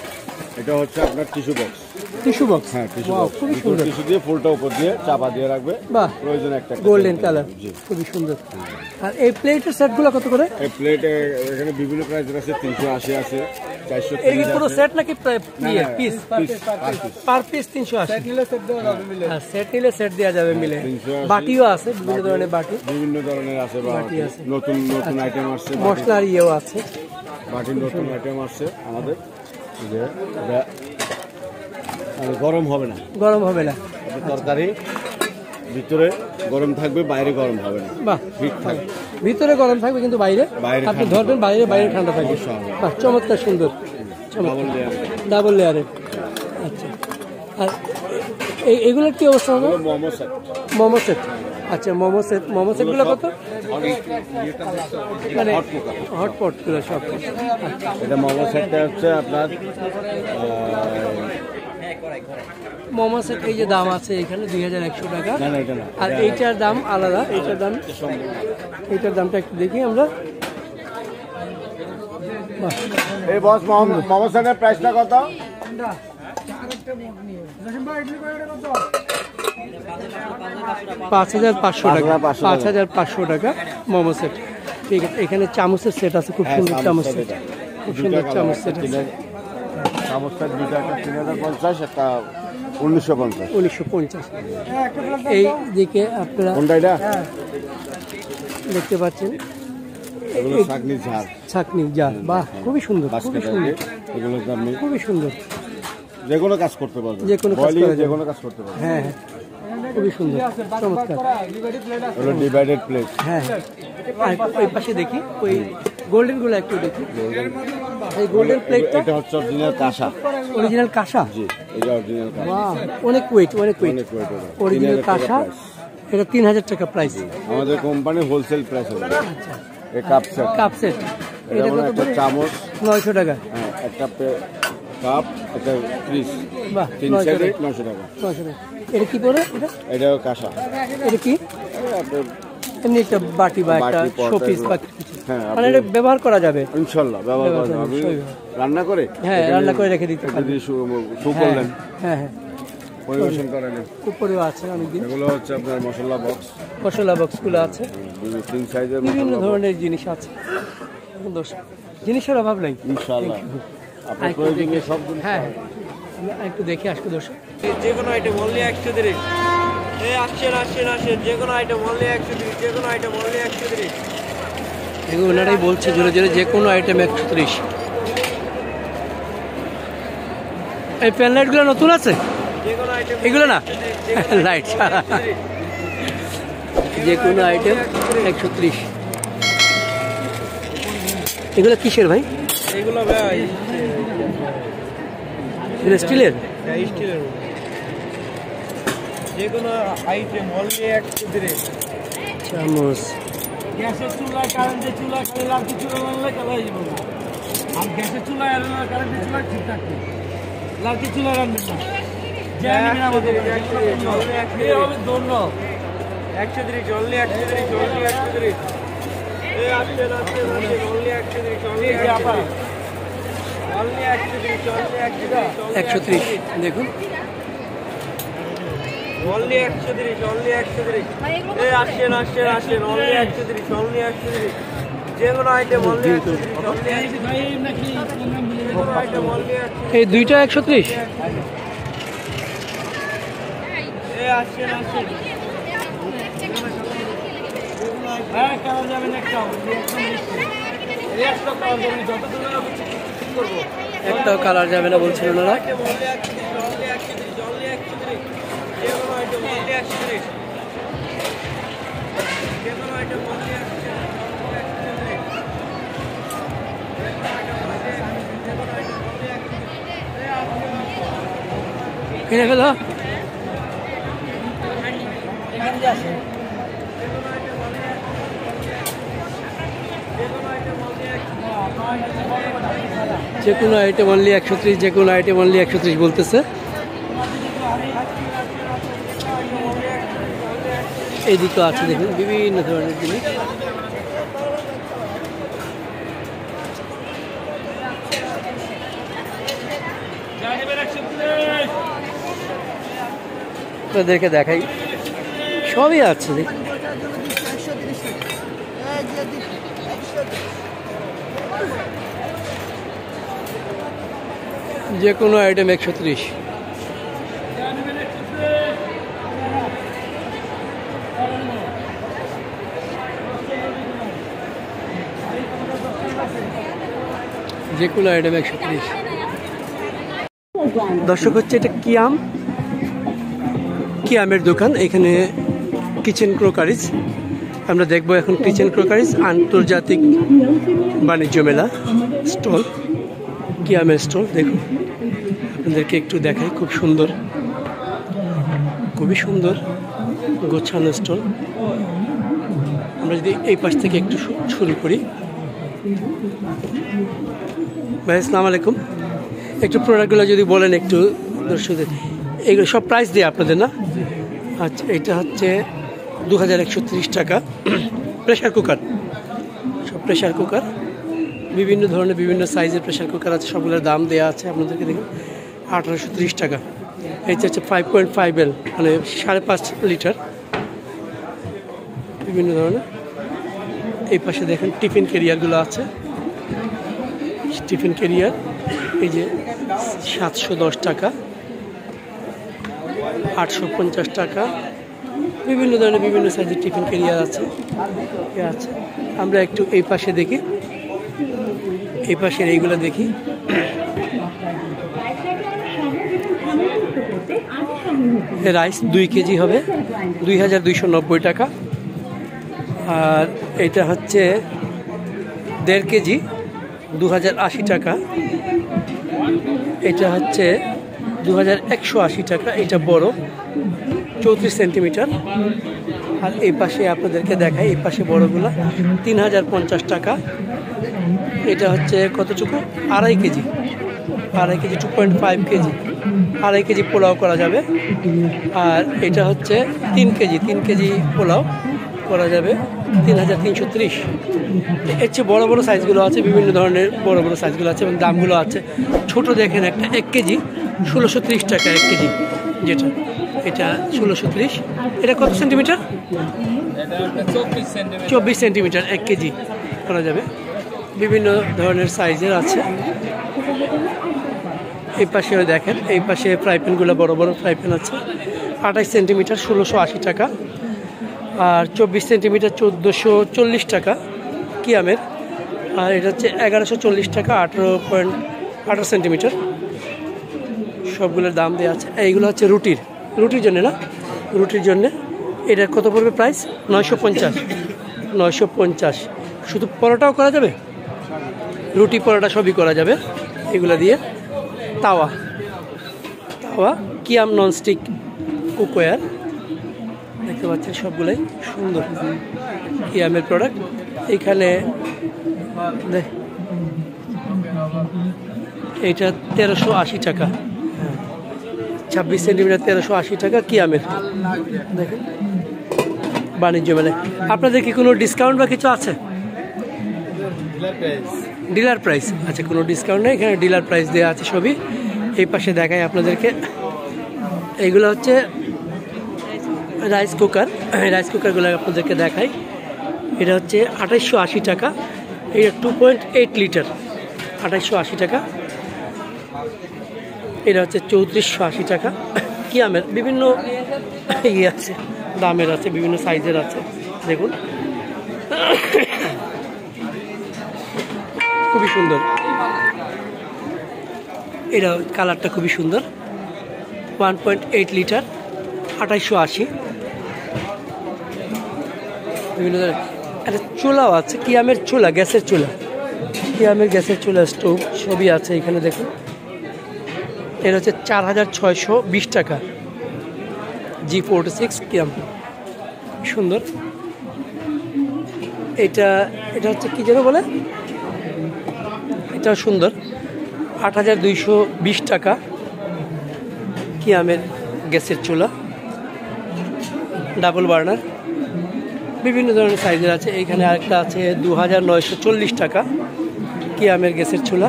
এটা হচ্ছে আপনার টিস্যু বক্স। টিস্যু বক্স, হ্যাঁ টিস্যু Wow, বক্স, খুবই সুন্দর। টিস্যু দিয়ে ফুলটা উপর দিয়ে চাপা দিয়ে রাখবে, বাহ, প্রয়োজনে একটা গোল্ডেন কালার, জি। খুবই সুন্দর। আর এই প্লেটের সেটগুলো কত করে? এই প্লেটে এখানে বিভিন্ন প্রাইসের আছে, 380 আছে, 430 এই কি পুরো সেট নাকি পিস? Per piece 380। আর সেট নিলে সেট দেওয়া যাবে মিলে। 380 বাটিও আছে, বিভিন্ন ধরনের বাটি, বিভিন্ন ধরনের আছে, বা বাটি আছে। নতুন নতুন আইটেম আসছে, মশলার ইয়েও আছে। বাটির নতুন আইটেম আসছে আমাদের, যে এটা গরম হবে না, গরম হবে না, তরকারি ভিতরে গরম থাকবে, বাইরে গরম হবে না, বাহ, হিট থাকবে। ভিতরে গরম থাকবে কিন্তু বাইরে বাইরে আপনি ঠান্ডা ধরবেন, বাইরে বাইরে ঠান্ডা থাকবে। অবশ্যই। বাহ, চমৎকার, সুন্দর, ডাবল লেয়ার, ডাবল লেয়ারের। আচ্ছা, আর এগুলোর কি অবস্থা হবে? মোমো সেট, মোমো সেট, আচ্ছা মোমো সেট, মোমো সেটগুলো কত? মানে হটপটগুলো সব। এটা মোমো সেটটা হচ্ছে আপনার মোমো সেট এই যে দাম আছে এখানে 2100 টাকা। না না এটা না, আর এইটার দাম আলাদা, এইটার দামটা একটু দেখি আমরা। বাহ, এই বস মোমো সেটের প্রাইসটা কত? 5500 টাকা, 5500 5500 টাকা মোমো সেট। ঠিক আছে, এখানে চামচের সেট আছে, খুব সুন্দর চামচ সেট, খুব সুন্দর চামচ সেট আছে। চামচটা দুইটা, একটা 3050, একটা 1950। 1950। এই দিকে আপনারা কোনটা এটা? দেখতে পাচ্ছেন এগুলো শাকনি ঝাড়, ছাকনি যা, বাহ, খুবই সুন্দর, খুবই বাস্কেট সুন্দর, এগুলো আপনি খুবই সুন্দর। যে কোনো কাজ করতে পারবেন, যে কোনো কাজ বয়লিং করা যাবে। যে কোনো কাজ করতে পারবেন। হ্যাঁ হ্যাঁ, খুবই সুন্দর, চমৎকার। এগুলো ডিভাইডেড প্লেট, হ্যাঁ, আর ওই পাশে দেখি, ওই গোল্ডেন গুলো একটু দেখি। এই গোল্ডেন প্লেটটা এটা হচ্ছে অরিজিনাল কাঁসা, অরিজিনাল কাঁসা। জি এটা অরিজিনাল কাঁসা, বাহ, অনেক ওয়েট, অনেক ওয়েট, অনেক weight এটা। অরিজিনাল 3000 টাকা কাঁসা। price। এটা 3000 টাকা প্রাইস। আমাদের কোম্পানি হোলসেল প্রাইস হবে। এই কাপ সেট, কাপ সেট এটা এটা কত একটা করে? চামচ, 900 টাকা। হ্যাঁ, একটা কাপ, একটা ফ্রিজ, বাহ, 3 900 সেট টাকা, 900 টাকা। 900 টাকা। এটা কি পড়ে? এটা এটাও কাঁসা, এটা কি? আপনার এমনি একটা বাটি বা একটা বাটি, পর্দা শোপিস বা এগুলো। কিছু, হ্যাঁ, মানে এটা ব্যবহার করা যাবে। ইনশাল্লাহ ব্যবহার ব্যবহার করবেন। করবেন, আপনি সবই। রান্না করে, হ্যাঁ, এখানে রান্না করে রেখে দিতে এটা পারবেন। দিয়ে শু হ্যাঁ করলেন, হ্যাঁ হ্যাঁ, পরিবেশন করেন। উপরেও আছে অনেকদিন, এগুলো হচ্ছে আপনার মশলা বক্স, মশলা বক্সগুলো আছে, 3 সাইজের বিভিন্ন মশলা বক্স। ধরনের জিনিস আছে। সুন্দর, জিনিসের অভাব নেই। ইনশাআল্লাহ আপনার আরেকটু প্রয়োজনীয় দেখি। সব জিনিস হ্যাঁ, আমি একটু দেখে আসবো দর্শক। যে কোনো আইটেম অনলি 130। আসছেন, যে কোনো আইটেম অনলি 130, যে কোনো আইটেম অনলি 130। এগুলো ওনারাই বলছে জোরে জোরে, যে কোনো আইটেম 130। এই পেন লাইটগুলো নতুন আছে, এগুলো না লাইট, যে কোনো আইটেম 130। এগুলো কিসের ভাই? এগুলো ভাই এগুলো স্টিলের? স্টিলের, যে কোনো আইটেম অনলি 130। চামচ, গ্যাসের চুলায়, কারেন্টের চুলায়, খালি লালকি চুলা আনলে কালো হয়ে যাবে। আর গ্যাসের চুলায় আর কারেন্টের চুলায় ঠিক থাকবে, লালকি চুলা রান্নেন না। আমাদের হবে দোনো 130, only 130, only 130। Only 130, only 130, only 130 দেখুন। Only 130, only 130। আসছেন, অনলি 130, অনলি 130। যে কোনো আইটেম অনলি 130, অনলি 130। এই দুইটা 130। আসছেন। হ্যাঁ, কালার যাবেন একটাও, যত দূরে ঠিক করবো। একটাও কালার যাবে না বলছিল ওনারা। কিনে ফেলো। যে কোনো আইটেম অনলি 130, যে কোনো আইটেম অনলি 130 বলতেছে। এইদিকে আছে দেখুন বিভিন্ন ধরনের জিনিস। আপনাদেরকে দেখাই, সবই আছে। যে কোনো আইটেম 130। যে কোনো আইটেম 130। দর্শক হচ্ছে এটা কিয়ামের দোকান। এখানে কিচেন ক্রোকারিজ আমরা দেখবো এখন। কিচেন ক্রোকারিজ আন্তর্জাতিক বাণিজ্য মেলা স্টল, কিয়ামের স্টল। দেখুন আপনাদেরকে একটু দেখাই, খুব সুন্দর, খুবই সুন্দর গোছানো স্টল। আমরা যদি এই পাশ থেকে একটু শুরু করি। ভাই আসসালামু আলাইকুম, একটু প্রোডাক্টগুলো যদি বলেন একটু দর্শকদের। এগুলো সব প্রাইস দিয়ে আপনাদের না? আচ্ছা, এটা হচ্ছে 2130 টাকা। প্রেশার কুকার, সব প্রেশার কুকার, বিভিন্ন ধরনের বিভিন্ন সাইজের প্রেশার কুকার আছে, সবগুলোর দাম দেওয়া আছে আপনাদেরকে। দেখুন 1830 টাকা। এই হচ্ছে 5.5L, মানে 5.5 লিটার, বিভিন্ন ধরনের। এই পাশে দেখেন টিফিন ক্যারিয়ারগুলো আছে, টিফিন ক্যারিয়ার। এই যে 710 টাকা, 850 টাকা, বিভিন্ন ধরনের বিভিন্ন সাইজের টিফিন ক্যারিয়ার আছে। আমরা একটু এই পাশে দেখি, এই পাশের এইগুলো দেখি। রাইস 2 কেজি হবে 2290 টাকা। আর এটা হচ্ছে 1.5 কেজি 2080 টাকা। এটা হচ্ছে 2180 টাকা। এটা বড় 34 সেন্টিমিটার। আর এই পাশে আপনাদেরকে দেখাই, এই পাশে বড়গুলো 3050 টাকা। এটা হচ্ছে কতটুকু? 2.5 KG, 2.5 KG 2.5 KG, 2.5 KG pulao করা যাবে। আর এটা হচ্ছে 3 কেজি, 3 কেজি পোলাও করা যাবে 3330। এর চেয়ে বড়ো বড়ো সাইজগুলো আছে, বিভিন্ন ধরনের বড়ো বড়ো সাইজগুলো আছে এবং দামগুলো আছে। ছোট দেখেন একটা 1 কেজি 1630 টাকা 1 কেজি, যেটা এটা 1630। এটা কত সেন্টিমিটার? 24 সেন্টিমিটার 1 কেজি করা যাবে। বিভিন্ন ধরনের সাইজের আছে। এই পাশেও দেখেন, এই পাশে ফ্রাই প্যানগুলো বড় বড় ফ্রাই প্যান আছে। 28 সেন্টিমিটার 1680 টাকা। আর 24 সেন্টিমিটার 1440 টাকা কিয়ামের। আর এটা হচ্ছে 1140 টাকা 18 সেন্টিমিটার। সবগুলোর দাম দেওয়া আছে। এইগুলো হচ্ছে রুটির জন্য না, রুটির জন্যে। এটার কত পড়বে প্রাইস? 950। শুধু পরোটাও করা যাবে, রুটি পরোটা সবই করা যাবে এগুলো দিয়ে। তাওয়া কিয়াম ননস্টিক কুকওয়্যার দেখতে পাচ্ছেন, সবগুলোই সুন্দর কিয়ামের প্রোডাক্ট। এইখানে এইটা 1380 টাকা, 26 সেন্টিমিটার 1380 টাকা কিয়ামের। দেখেন বাণিজ্য মেলায়। আপনাদের কি কোনো ডিসকাউন্ট বা কিছু আছে? Dealer price. আচ্ছা, কোনো ডিসকাউন্ট নেই, এখানে ডিলার প্রাইস দেওয়া আছে সবই। এই পাশে দেখাই আপনাদেরকে, এইগুলো হচ্ছে রাইস কুকারগুলো আপনাদেরকে দেখাই। এটা হচ্ছে 2880 টাকা। এটা 2.8 লিটার, 2880 টাকা। এটা হচ্ছে 3480 টাকা কিয়ামের। বিভিন্ন ইয়ে আছে, দামের আছে, বিভিন্ন সাইজের আছে। দেখুন খুবই সুন্দর, এটা কালারটা খুবই সুন্দর। 1.8 লিটার 2880। বিভিন্ন ধরনের একটা চুলাও আছে, কিয়ামের চুলা, গ্যাসের চুলা, কিয়ামের গ্যাসের চুলা, স্টোভ সবই আছে এখানে। দেখুন এটা হচ্ছে 4620 টাকা G46 কিয়াম, সুন্দর। এটা হচ্ছে কি যেন বলে, এটাও সুন্দর। 8220 টাকা কিয়ামের গ্যাসের চুলা, ডাবল বার্নার, বিভিন্ন ধরনের সাইজের আছে। এইখানে আরেকটা আছে 2940 টাকা কিয়ামের গ্যাসের চুলা।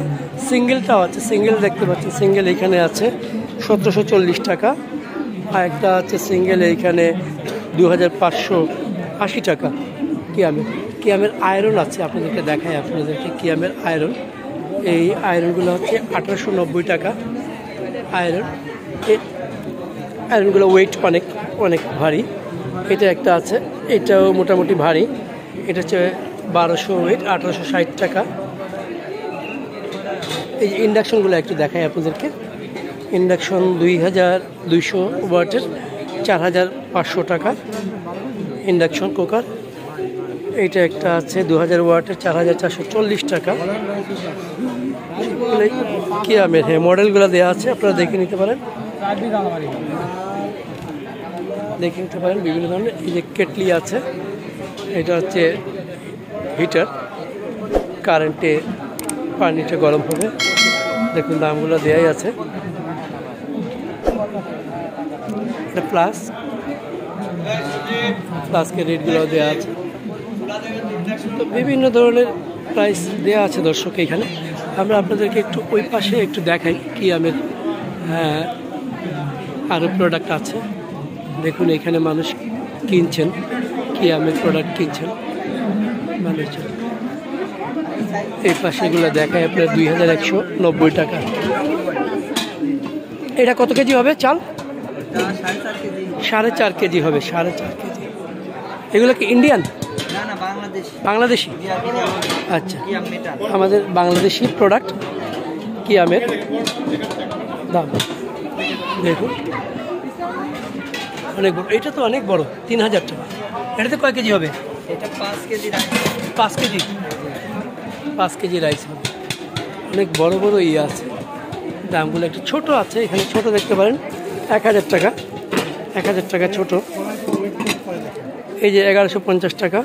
সিঙ্গেলটাও আছে, সিঙ্গেল দেখতে পাচ্ছেন, সিঙ্গেল এইখানে আছে 1740 টাকা। আর একটা আছে সিঙ্গেল, এইখানে 2580 টাকা। কিয়ামের আয়রন আছে, আপনাদেরকে দেখায় আপনাদেরকে কিয়ামের আয়রন। এই আয়রনগুলো হচ্ছে 1890 টাকা আয়রন। এই আয়রনগুলো ওয়েট অনেক ভারী। এটা একটা আছে, এটাও মোটামুটি ভারী। এটা হচ্ছে 1200 ওয়েট, 1860 টাকা। এই ইন্ডাকশনগুলো একটু দেখাই আপনাদেরকে। ইন্ডাকশন 2200 ওয়াটের 4500 টাকা ইন্ডাকশন কুকার। এইটা একটা আছে 2000 ওয়াটের 4440 টাকা। কিয়ামের মডেলগুলো দেওয়া আছে, আপনারা দেখে নিতে পারেন বিভিন্ন ধরনের। এই যে কেটলি আছে, এটা হচ্ছে হিটার, কারেন্টে পানিটা গরম হবে। দেখুন দামগুলো দেওয়াই আছে। এটা ফ্লাস্কের রেটগুলো দেওয়া আছে। তো বিভিন্ন ধরনের প্রাইস দেওয়া আছে দর্শক। এখানে আমরা আপনাদেরকে একটু ওই পাশে একটু দেখাই কিয়ামের আরও প্রোডাক্ট আছে। দেখুন এখানে মানুষ কিনছেন, কিয়ামের প্রোডাক্ট কিনছেন মানুষজন। এই পাশেগুলো দেখায় আপনার 2190 টাকা। এটা কত কেজি হবে চাল? 4.5 কেজি হবে, 4.5 কেজি। এগুলো কি ইন্ডিয়ান? বাংলাদেশি। আচ্ছা, আমাদের বাংলাদেশি প্রোডাক্ট কিয়ামের দাম দেখুন অনেক বড়। এটা তো অনেক বড়, 3000 টাকা। এটাতে কয় কেজি হবে? এটা 5 কেজি। 5 কেজি রাইস হবে। অনেক বড় আছে। দামগুলো একটু ছোট আছে, এখানে ছোট দেখতে পারেন 1000 টাকা। 1000 টাকা ছোট। এই যে 1150 টাকা।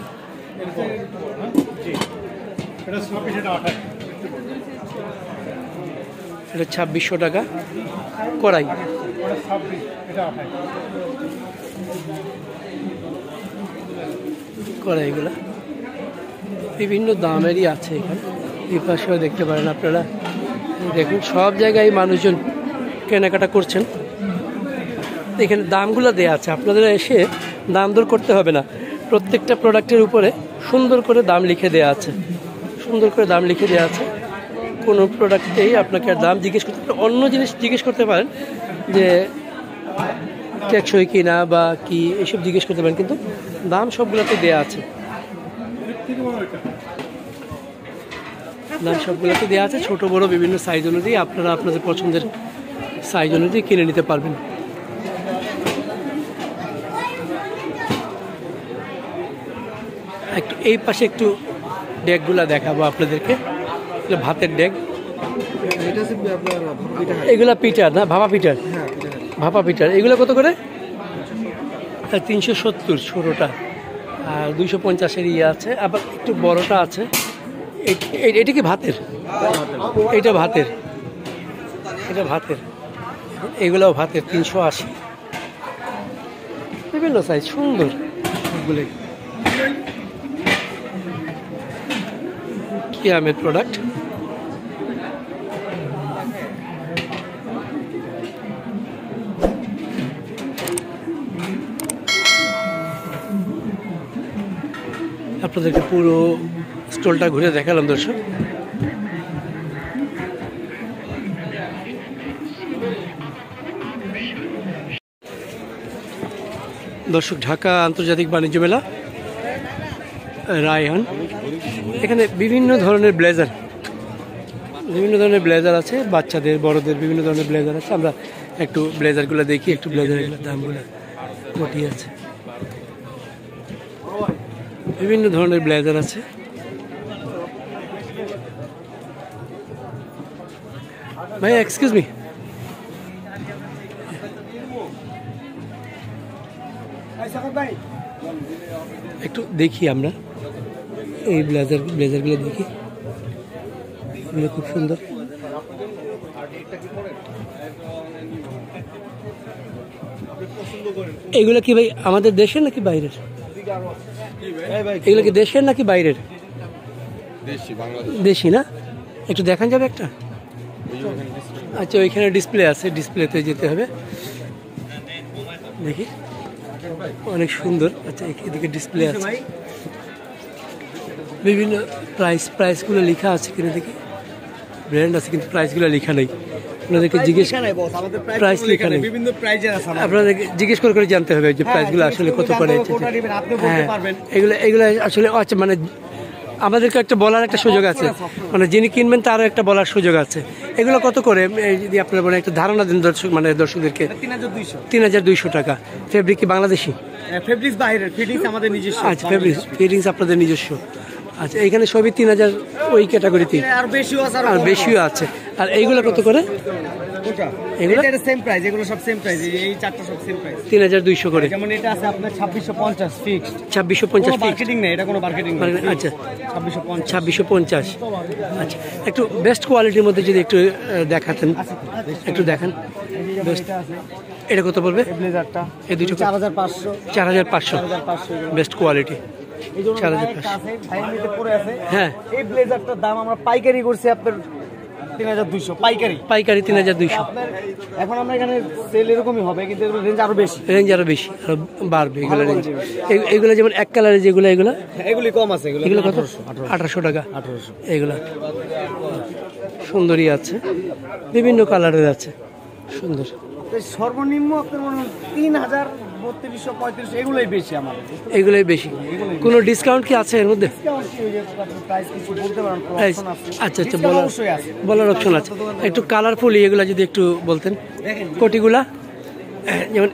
এটা 2600 টাকা কড়াই। কড়াইগুলা বিভিন্ন দামেরই আছে এখানে। এই পাশেও দেখতে পারেন আপনারা। দেখুন সব জায়গায় মানুষজন কেনাকাটা করছেন। এখানে দামগুলো দেওয়া আছে, আপনাদের এসে দাম দর করতে হবে না। প্রত্যেকটা প্রোডাক্টের উপরে সুন্দর করে দাম লিখে দেওয়া আছে, কোনো প্রোডাক্টেই আপনাকে আর দাম জিজ্ঞেস করতে পারেন। অন্য জিনিস জিজ্ঞেস করতে পারেন যে টেকসই কিনা বা কি, এসব জিজ্ঞেস করতে পারেন, কিন্তু দাম সবগুলোতে দেওয়া আছে। ছোট বড় বিভিন্ন সাইজ অনুযায়ী আপনারা আপনাদের পছন্দের সাইজ অনুযায়ী কিনে নিতে পারবেন। একটু এই পাশে একটু ডেকগুলা দেখাবো আপনাদেরকে। ভাতের ডেক, এগুলা পিঠার না, ভাপা পিঠার। এগুলো কত করে? 370 ছোটোটা, আর 250-এর আছে। আবার একটু বড়টা আছে। এটা কি ভাতের? এটা ভাতের। এগুলোও ভাতের, 380। বিভিন্ন সাইজ, সুন্দর সবগুলো কিয়ামের প্রোডাক্ট। আপনাদেরকে পুরো স্টলটা ঘুরে দেখালাম দর্শক। ঢাকা আন্তর্জাতিক বাণিজ্য মেলা, রায়হান। এখানে বিভিন্ন ধরনের ব্লেজার আছে, বাচ্চাদের বড়দের বিভিন্ন ধরনের ব্লেজার আছে। আমরা একটু ব্লেজারগুলো দেখি, একটু ব্লেজারগুলোর দামগুলো মোটি আছে। বিভিন্ন ধরনের ব্লেজার আছে। ভাই এক্সকিউজ মি, একটু দেখি আমরা এই ব্লেজারগুলো দেখি, এগুলো খুব সুন্দর। এগুলো কি ভাই আমাদের দেশের নাকি বাইরের? এগুলো কি দেশের নাকি বাইরের? দেশি না? একটু দেখান যাবে একটা? আচ্ছা, ওইখানে ডিসপ্লে আছে, ডিসপ্লেতে যেতে হবে। দেখি অনেক সুন্দর। আচ্ছা এদিকে ডিসপ্লে আছে, বিভিন্ন প্রাইসগুলো লেখা আছে কিনা দেখি। ব্র্যান্ড আছে কিন্তু প্রাইসগুলো লেখা নেই। আপনাদেরকে জিজ্ঞেস প্রাইস লেখা নেই, আপনাদেরকে জিজ্ঞেস করে জানতে হবে যে প্রাইসগুলো আসলে কত করে। হ্যাঁ এগুলো আসলে আচ্ছা মানে আমাদেরকে একটা বলার একটা সুযোগ আছে, মানে যিনি কিনবেন তারও একটা বলার সুযোগ আছে। এগুলো কত করে যদি আপনার মানে একটা ধারণা দেন দর্শকদেরকে। 3200 টাকা। ফেব্রিক কি বাংলাদেশি? ফেব্রিক্স বাইরের, ফিটিংস আমাদের নিজস্ব। আচ্ছা ফিটিংস আপনাদের নিজস্ব। আচ্ছা এখানে সবই 3000 ওই ক্যাটাগরিতে, আর বেশিও আছে। আর এইগুলো কত করে? এগুলো সেম প্রাইস, এগুলো সব সেম প্রাইস, এই চারটা সব সেম প্রাইস 3200 করে। যেমন এটা আছে আপনার 2650 ফিক্সড। 2650 মার্কেটিং নেই, এটা কোনো মার্কেটিং নেই। আচ্ছা 2650। আচ্ছা একটু বেস্ট কোয়ালিটির মধ্যে যদি একটু দেখাতেন, একটু দেখান। এটা কত পড়বে? ব্লেজারটা এই দুটো 4500। 4500 বেস্ট কোয়ালিটি। এই জন্য একটা আছে ভাই নিতে পড়ে আছে। হ্যাঁ এই ব্লেজারটার দাম আমরা পাইকারি করছি আপনার 3200 পাইকারি 3200। আপনার এখন আমরা এখানে সেল এরকমই হবে, কিন্তু এর রেঞ্জ আরো বেশি, আরো বাড়বে এগুলো রেঞ্জ। এগুলো যেমন এক কালারের যেগুলো, এগুলি কম আছে। এগুলো কত? 1800 টাকা। এগুলো সুন্দরই আছে, বিভিন্ন কালারের আছে, সুন্দর। সর্বনিম্ন আপনার মনে হয় 3000, 3200, 3500 এগুলোই বেশি আমাদের, এগুলোই বেশি। কোনো ডিসকাউন্ট কি আছে এর মধ্যে? প্রাইস কিছু বলতে পারেন? আচ্ছা বলার অপশন আছে। একটু কালারফুল এগুলা যদি একটু বলতেন। কোটিগুলা যেমন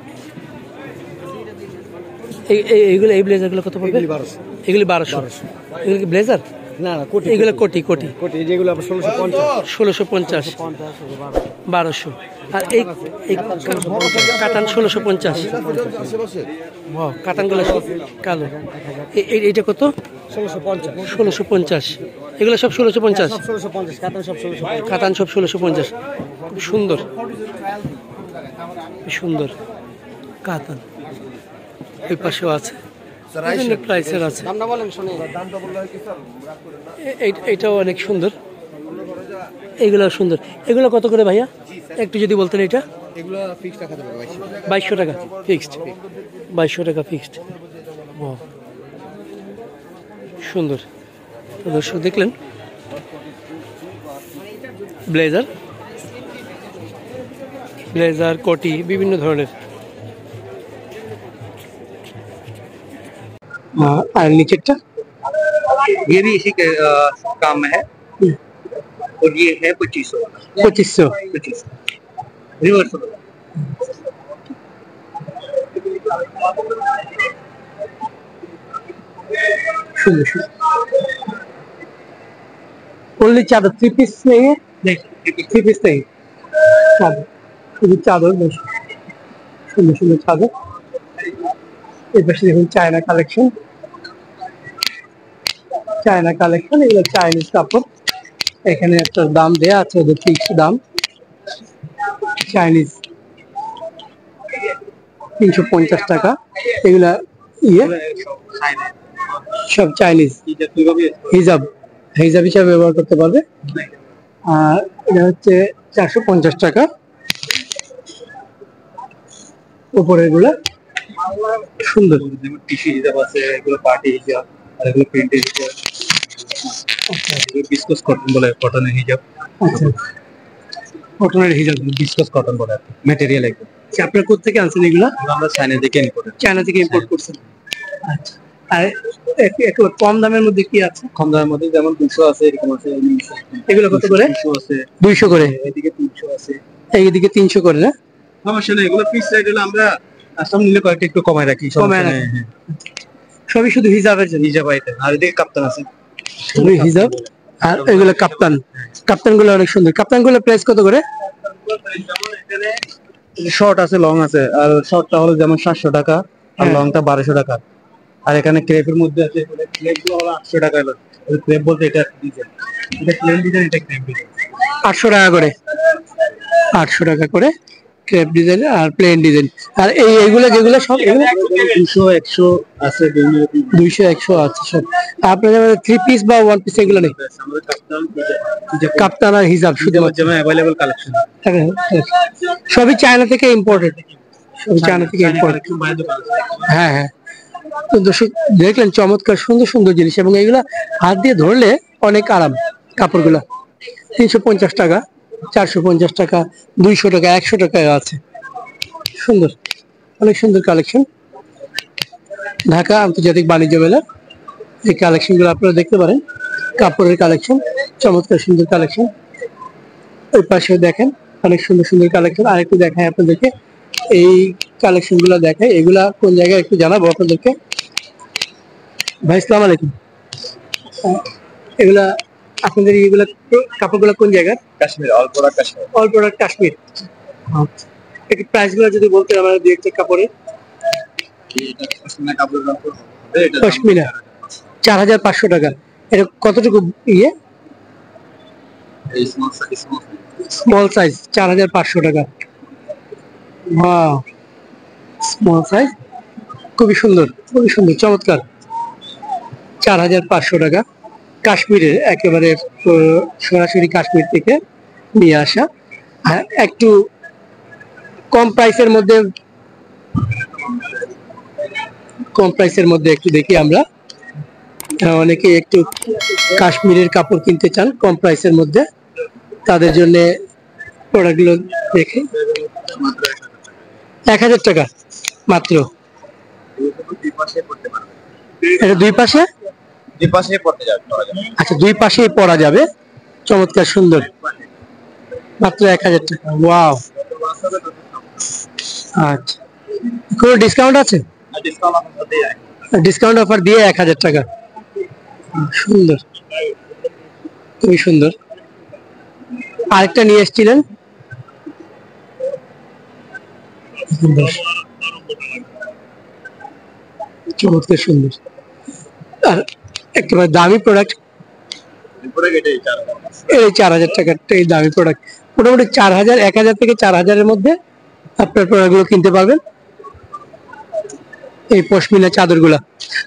এইগুলো, এই ব্লেজারগুলো কত পড়বে? এগুলি 1200। এগুলো কি ব্লেজার? না কোটি। এগুলো কোটি যেগুলো 1650 1200। আর এই কাতান 1650। কাতানগুলো কালো। এইটা কত? 1650। এগুলো সব 1650। কাতান সব 1650। খুব সুন্দর কাতান। ওই পাশেও আছে, বিভিন্ন প্রাইসের আছে। এইটাও অনেক সুন্দর, এগুলো সুন্দর। এগুলো কত করে ভাইয়া একটু যদি বলতেন? এটা 2200 টাকা ফিক্সড। 2200 টাকা ফিক্সড। সুন্দর। দর্শক দেখলেন ব্লেজার কোটি বিভিন্ন ধরনের। আর নিচেরটা ये भी इसी के काम में है और ये है 2500 रिवर्स। ओनली चादर 3 पीस नहीं है? नहीं 3 पीस नहीं, चादर सुंदर चादर। এই পাশে দেখুন চায়না কালেকশন, এগুলো চাইনিজ কাপড়। এখানে একটা দাম দেয়া আছে, ওদের ফিক্সড দাম। চাইনিজ 350 টাকা। এগুলা সব চাইনিজ হিজাব হিসাবে ব্যবহার করতে পারবে। আর এটা হচ্ছে 450 টাকা। উপরে এগুলা সুন্দর, যেমন টিস্যু হিসাব আছে, এগুলো পার্টি হিসাব, আর এগুলো প্রিন্টের হিসাব। বিস্কস কটন বলে, কটনের হিজাব। আচ্ছা কটনের হিজাব, বিস্কস কটন বলে ম্যাটেরিয়াল একদম। আপনারা কোথা থেকে আনছেন এগুলা? আমরা চায়না থেকে ইম্পোর্ট করছেন। আচ্ছা আর একটু কম দামের মধ্যে কি আছে? কম দামের মধ্যে যেমন 200 আছে, এরকম আছে। এগুলো কত করে? 200 আছে, 200 করে। এদিকে 300 আছে, এইদিকে 300 করে না? সমস্যা নেই। এগুলো পিস রেট হলো আমরা আসাম নিলে কয়েকটা একটু কমায় রাখি। সবই শুধু হিজাবের জন্য। হিজাব আইটেম। আর এদিকে কাপ্তান আছে, হিজাব। আর এগুলো কাপ্তানগুলো অনেক সুন্দর। কাপ্তানগুলো প্রাইস কত করে? শর্ট আছে, লং আছে। আর শর্টটা হলো যেমন 700 টাকা, আর লংটা 1200 টাকা। আর এখানে ক্রেপের মধ্যে আছে, ক্রেপগুলো হলো 800 টাকা। ক্রেপ বলতে এটা ডিজাইন, এটা প্লেন ডিজাইন, এটা ক্রেপ ডিজাইন। 800 টাকা করে, 800 টাকা করে ক্রেপ ডিজাইন আর প্লেন ডিজাইন। আর এইগুলো যেগুলো সব 200 100 আছে, 200 100 আছে সব। আপনাদের 3 পিস বা 1 পিস এগুলো নেই? কাপ্তান আর হিজাব শুধু অ্যাভেলেবল কালেকশন। সবই চায়না থেকে ইম্পোর্টেড। সব চায়না থেকে ইম্পোর্ট। হ্যাঁ হ্যাঁ, তো দর্শক দেখলেন চমৎকার সুন্দর সুন্দর জিনিস, এবং এইগুলা হাত দিয়ে ধরলে অনেক আরাম। কাপড়গুলা 350 টাকা, 450 টাকা, 200 টাকা, 100 টাকায় আছে। সুন্দর, অনেক সুন্দর কালেকশন। ঢাকা আন্তর্জাতিক বাণিজ্য মেলা, এই কালেকশন গুলো আপনারা দেখতে পারেন। কাপড়ের কালেকশন, চমৎকার সুন্দর কালেকশন। ওই পাশে দেখেন অনেক সুন্দর সুন্দর কালেকশন। আরেকটু দেখায় আপনাদেরকে, এই কালেকশন গুলা দেখায়। এগুলা কোন জায়গায় একটু জানাবো আপনাদেরকে। ভাই আসসালামু আলাইকুম। এগুলা আপনাদের এগুলা কাপড়গুলো কোন জায়গার? Kashmir, all product Kashmir. All product Kashmir. আচ্ছা, একটু প্রাইস গুলো যদি বলতেন আমাদের দুই একটা কাপড়ের। পশমিনা কাপড় পশমিনা 4500 টাকা। এটা কতটুকু ইয়ে? স্মল সাইজ 4500 টাকা। ওয়াও, স্মল সাইজ, খুবই সুন্দর, খুবই সুন্দর, চমৎকার। 4500 টাকা। কাশ্মীরের একেবারে সরাসরি কাশ্মীর থেকে নিয়ে আসা। আর একটু কম প্রাইসের মধ্যে, কম প্রাইসের মধ্যে একটু দেখি আমরা। অনেকে একটু কাশ্মীরের কাপড় কিনতে চান কম প্রাইসের মধ্যে, তাদের জন্য প্রোডাক্টগুলো দেখে। 1000 টাকা মাত্র। এটা দুই পাশে পড়তে যাবে। আচ্ছা, দুই পাশেই পরা যাবে। চমৎকার সুন্দর, মাত্র 1000 টাকা। ওয়াও, আচ্ছা, কোনো ডিসকাউন্ট আছে? ডিসকাউন্ট অফার দিয়ে 1000 টাকা। সুন্দর, খুবই সুন্দর। আরেকটা নিয়ে এসেছিলেন, চমৎকার সুন্দর। আর একেবারে দামি প্রোডাক্ট, এই 4000 টাকার এই দামি প্রোডাক্ট। মোটামুটি 4000, 1000 থেকে 4000-এর মধ্যে আপনার প্রোডাক্টগুলো কিনতে পারবেন। এই পশমিনা চাদর গুলা।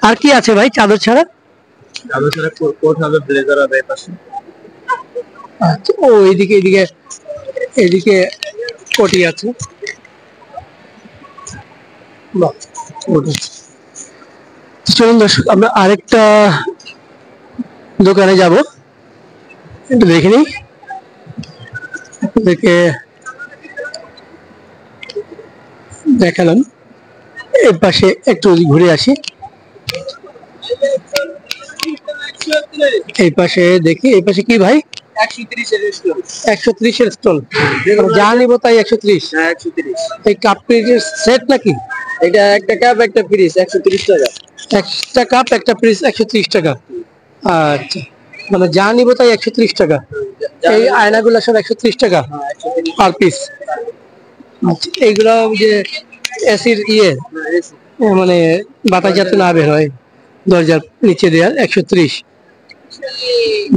আর কি আছে ভাই চাদর ছাড়া? চাদর ছাড়া কোট হবে, ব্লেজার হবে এই পাশে। আচ্ছা, ও এইদিকে এইদিকে এইদিকে কোটি আছে। বাহ, কোট আছে। চলুন দর্শক, আমরা আরেকটা দোকানে যাব, একটু দেখে নিই। আপনাদেরকে দেখালাম, এর পাশে একটু ঘুরে আসি। এই পাশে দেখি, এই পাশে কি ভাই? 130-এর স্টল। যা নিব তাই 130? হ্যাঁ, 130। এই কাপ পিসের সেট নাকি? এটা একটা কাপ একটা পিস 130 টাকা। একটা কাপ একটা পিস 130 টাকা। আচ্ছা, মানে যা নিব তাই 130 টাকা। এই আয়নাগুলো সব 130 টাকা পার পিস। আচ্ছা, এইগুলো যে এসির ইয়ে, মানে বাতাস যাতে না বের হয় দরজার নিচে দেওয়ার, 130।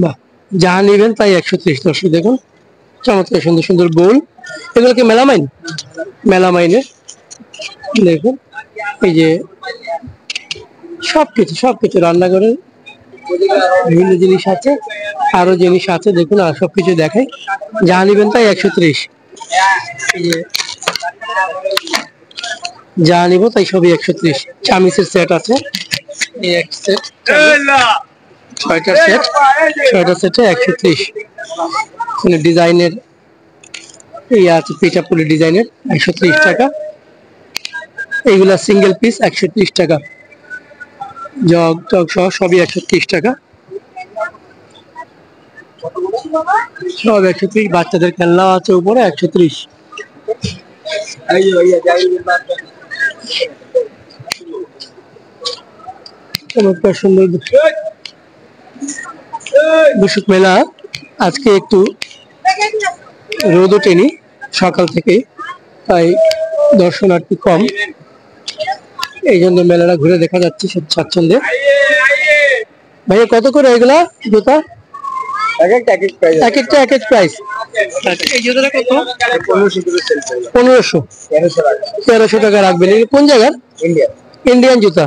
বাহ, যা নিবেন তাই 130। দর্শক দেখুন, চমৎকার সুন্দর সুন্দর বোল। এগুলো কি মেলামাইন? মেলামাইনের দেখুন, এই যে সবকিছু সবকিছু রান্নাঘরের বিভিন্ন জিনিস আছে, আরো জিনিস আছে দেখুন। আর সবকিছু দেখাই, যা নিবেন তাই 130। এই যে যা নিব তাই সবই 130। চামিচের সেট আছে, এই এক সেট, 6টা সেট, 6টা সেটে 130। ডিজাইনের এই আছে, পিঠাপুলি ডিজাইনের, 130 টাকা। এইগুলা সিঙ্গেল পিস 130 টাকা। জগ টগ সহ সবই 130 টাকা। সব 130। বাচ্চাদের খেলনা আছে উপরে, 130। চমৎকার সুন্দর দর্শক মেলা। আজকে একটু রোদ ওঠেনি সকাল থেকে, তাই দর্শনার্থী কম, এই জন্য মেলাটা ঘুরে দেখা যাচ্ছে সব স্বাচ্ছন্দ্যে। ভাইয়া কত করে এগুলা জুতা? এক একটা এক এক প্রাইস। এক একটা এক এক প্রাইস। এই জুতাটা কত? 1500 1300 টাকা রাখবেন। এটা কোন জায়গার? ইন্ডিয়া। ইন্ডিয়ান জুতা।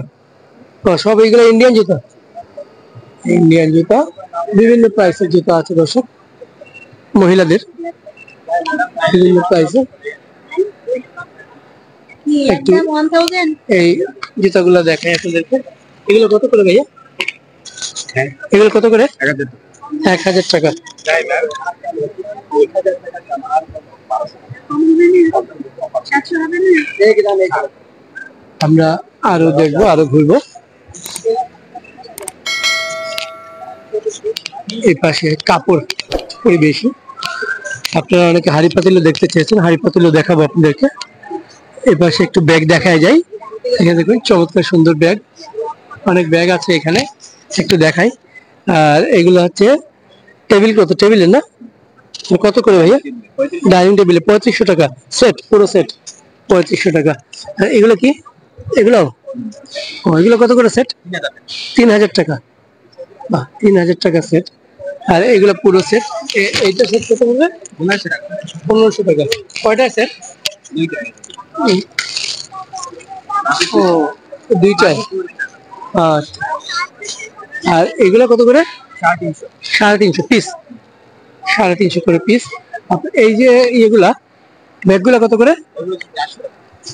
সব এইগুলো ইন্ডিয়ান জুতা। ইন্ডিয়ান জুতা, বিভিন্ন প্রাইসের জুতা আছে দর্শক, মহিলাদের বিভিন্ন প্রাইসে। একটু এই জুতাগুলো দেখাই আপনাদেরকে। এগুলো কত করে ভাইয়া? এগুলো কত করে? 1000 টাকা। আমরা আরো দেখবো, আরো ঘুরবো। এই পাশে কাপড় খুবই বেশি। আপনারা অনেকে হাড়ি পাতিলও দেখতে চেয়েছেন, হাড়ি পাতিলও দেখাবো আপনাদেরকে। এই পাশে একটু ব্যাগ দেখা যায়, এখানে দেখুন চমৎকার সুন্দর ব্যাগ, অনেক ব্যাগ আছে এখানে, একটু দেখাই। আর এগুলো হচ্ছে টেবিল, কত টেবিলের না কত করে ভাইয়া? ডাইনিং টেবিলে 3500 টাকা সেট, পুরো সেট 3500 টাকা। আর এগুলো কি? এগুলো এগুলো কত করে সেট? 3000 টাকা। বাহ, 3000 টাকা সেট। আর এগুলো পুরো সেট, এইটা সেট কত বলবে? 1500 টাকা। কয়টা সেট? ও, দুইটাই। আর এগুলো কত করে? 350 পিস, 350 করে পিস। এই যে ইয়েগুলা ব্যাগগুলা কত করে?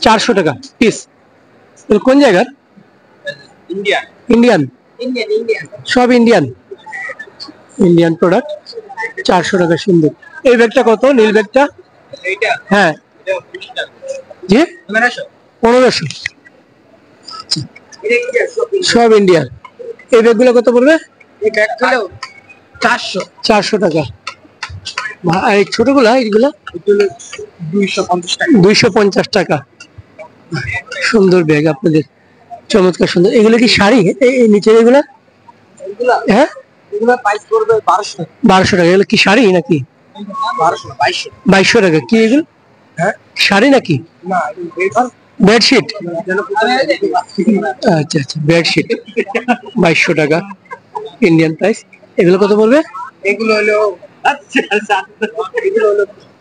400 টাকা পিস। কোন জায়গার? ইন্ডিয়ান, সব ইন্ডিয়ান, ইন্ডিয়ান প্রোডাক্ট। 400 টাকা। সুন্দর। এই ব্যাগটা কত? নীল ব্যাগটা? হ্যাঁ জি, 1500। সব ইন্ডিয়ান। এই ব্যাগগুলো কত পড়বে? 400 টাকা। আর এই ছোটগুলা, এইগুলা 250 টাকা। সুন্দর ব্যাগ আপনাদের, চমৎকার সুন্দর। এগুলো কি শাড়ি? এই নিচের এগুলা? হ্যাঁ, 1200 টাকা। এগুলো কি শাড়ি নাকি? 2200 টাকা। কি এগুলো? শাড়ি নাকি? বেডশিট? আচ্ছা আচ্ছা, বেডশিট 2200 টাকা ইন্ডিয়ান প্রাইস। এগুলো কত পড়বে? এগুলো হলো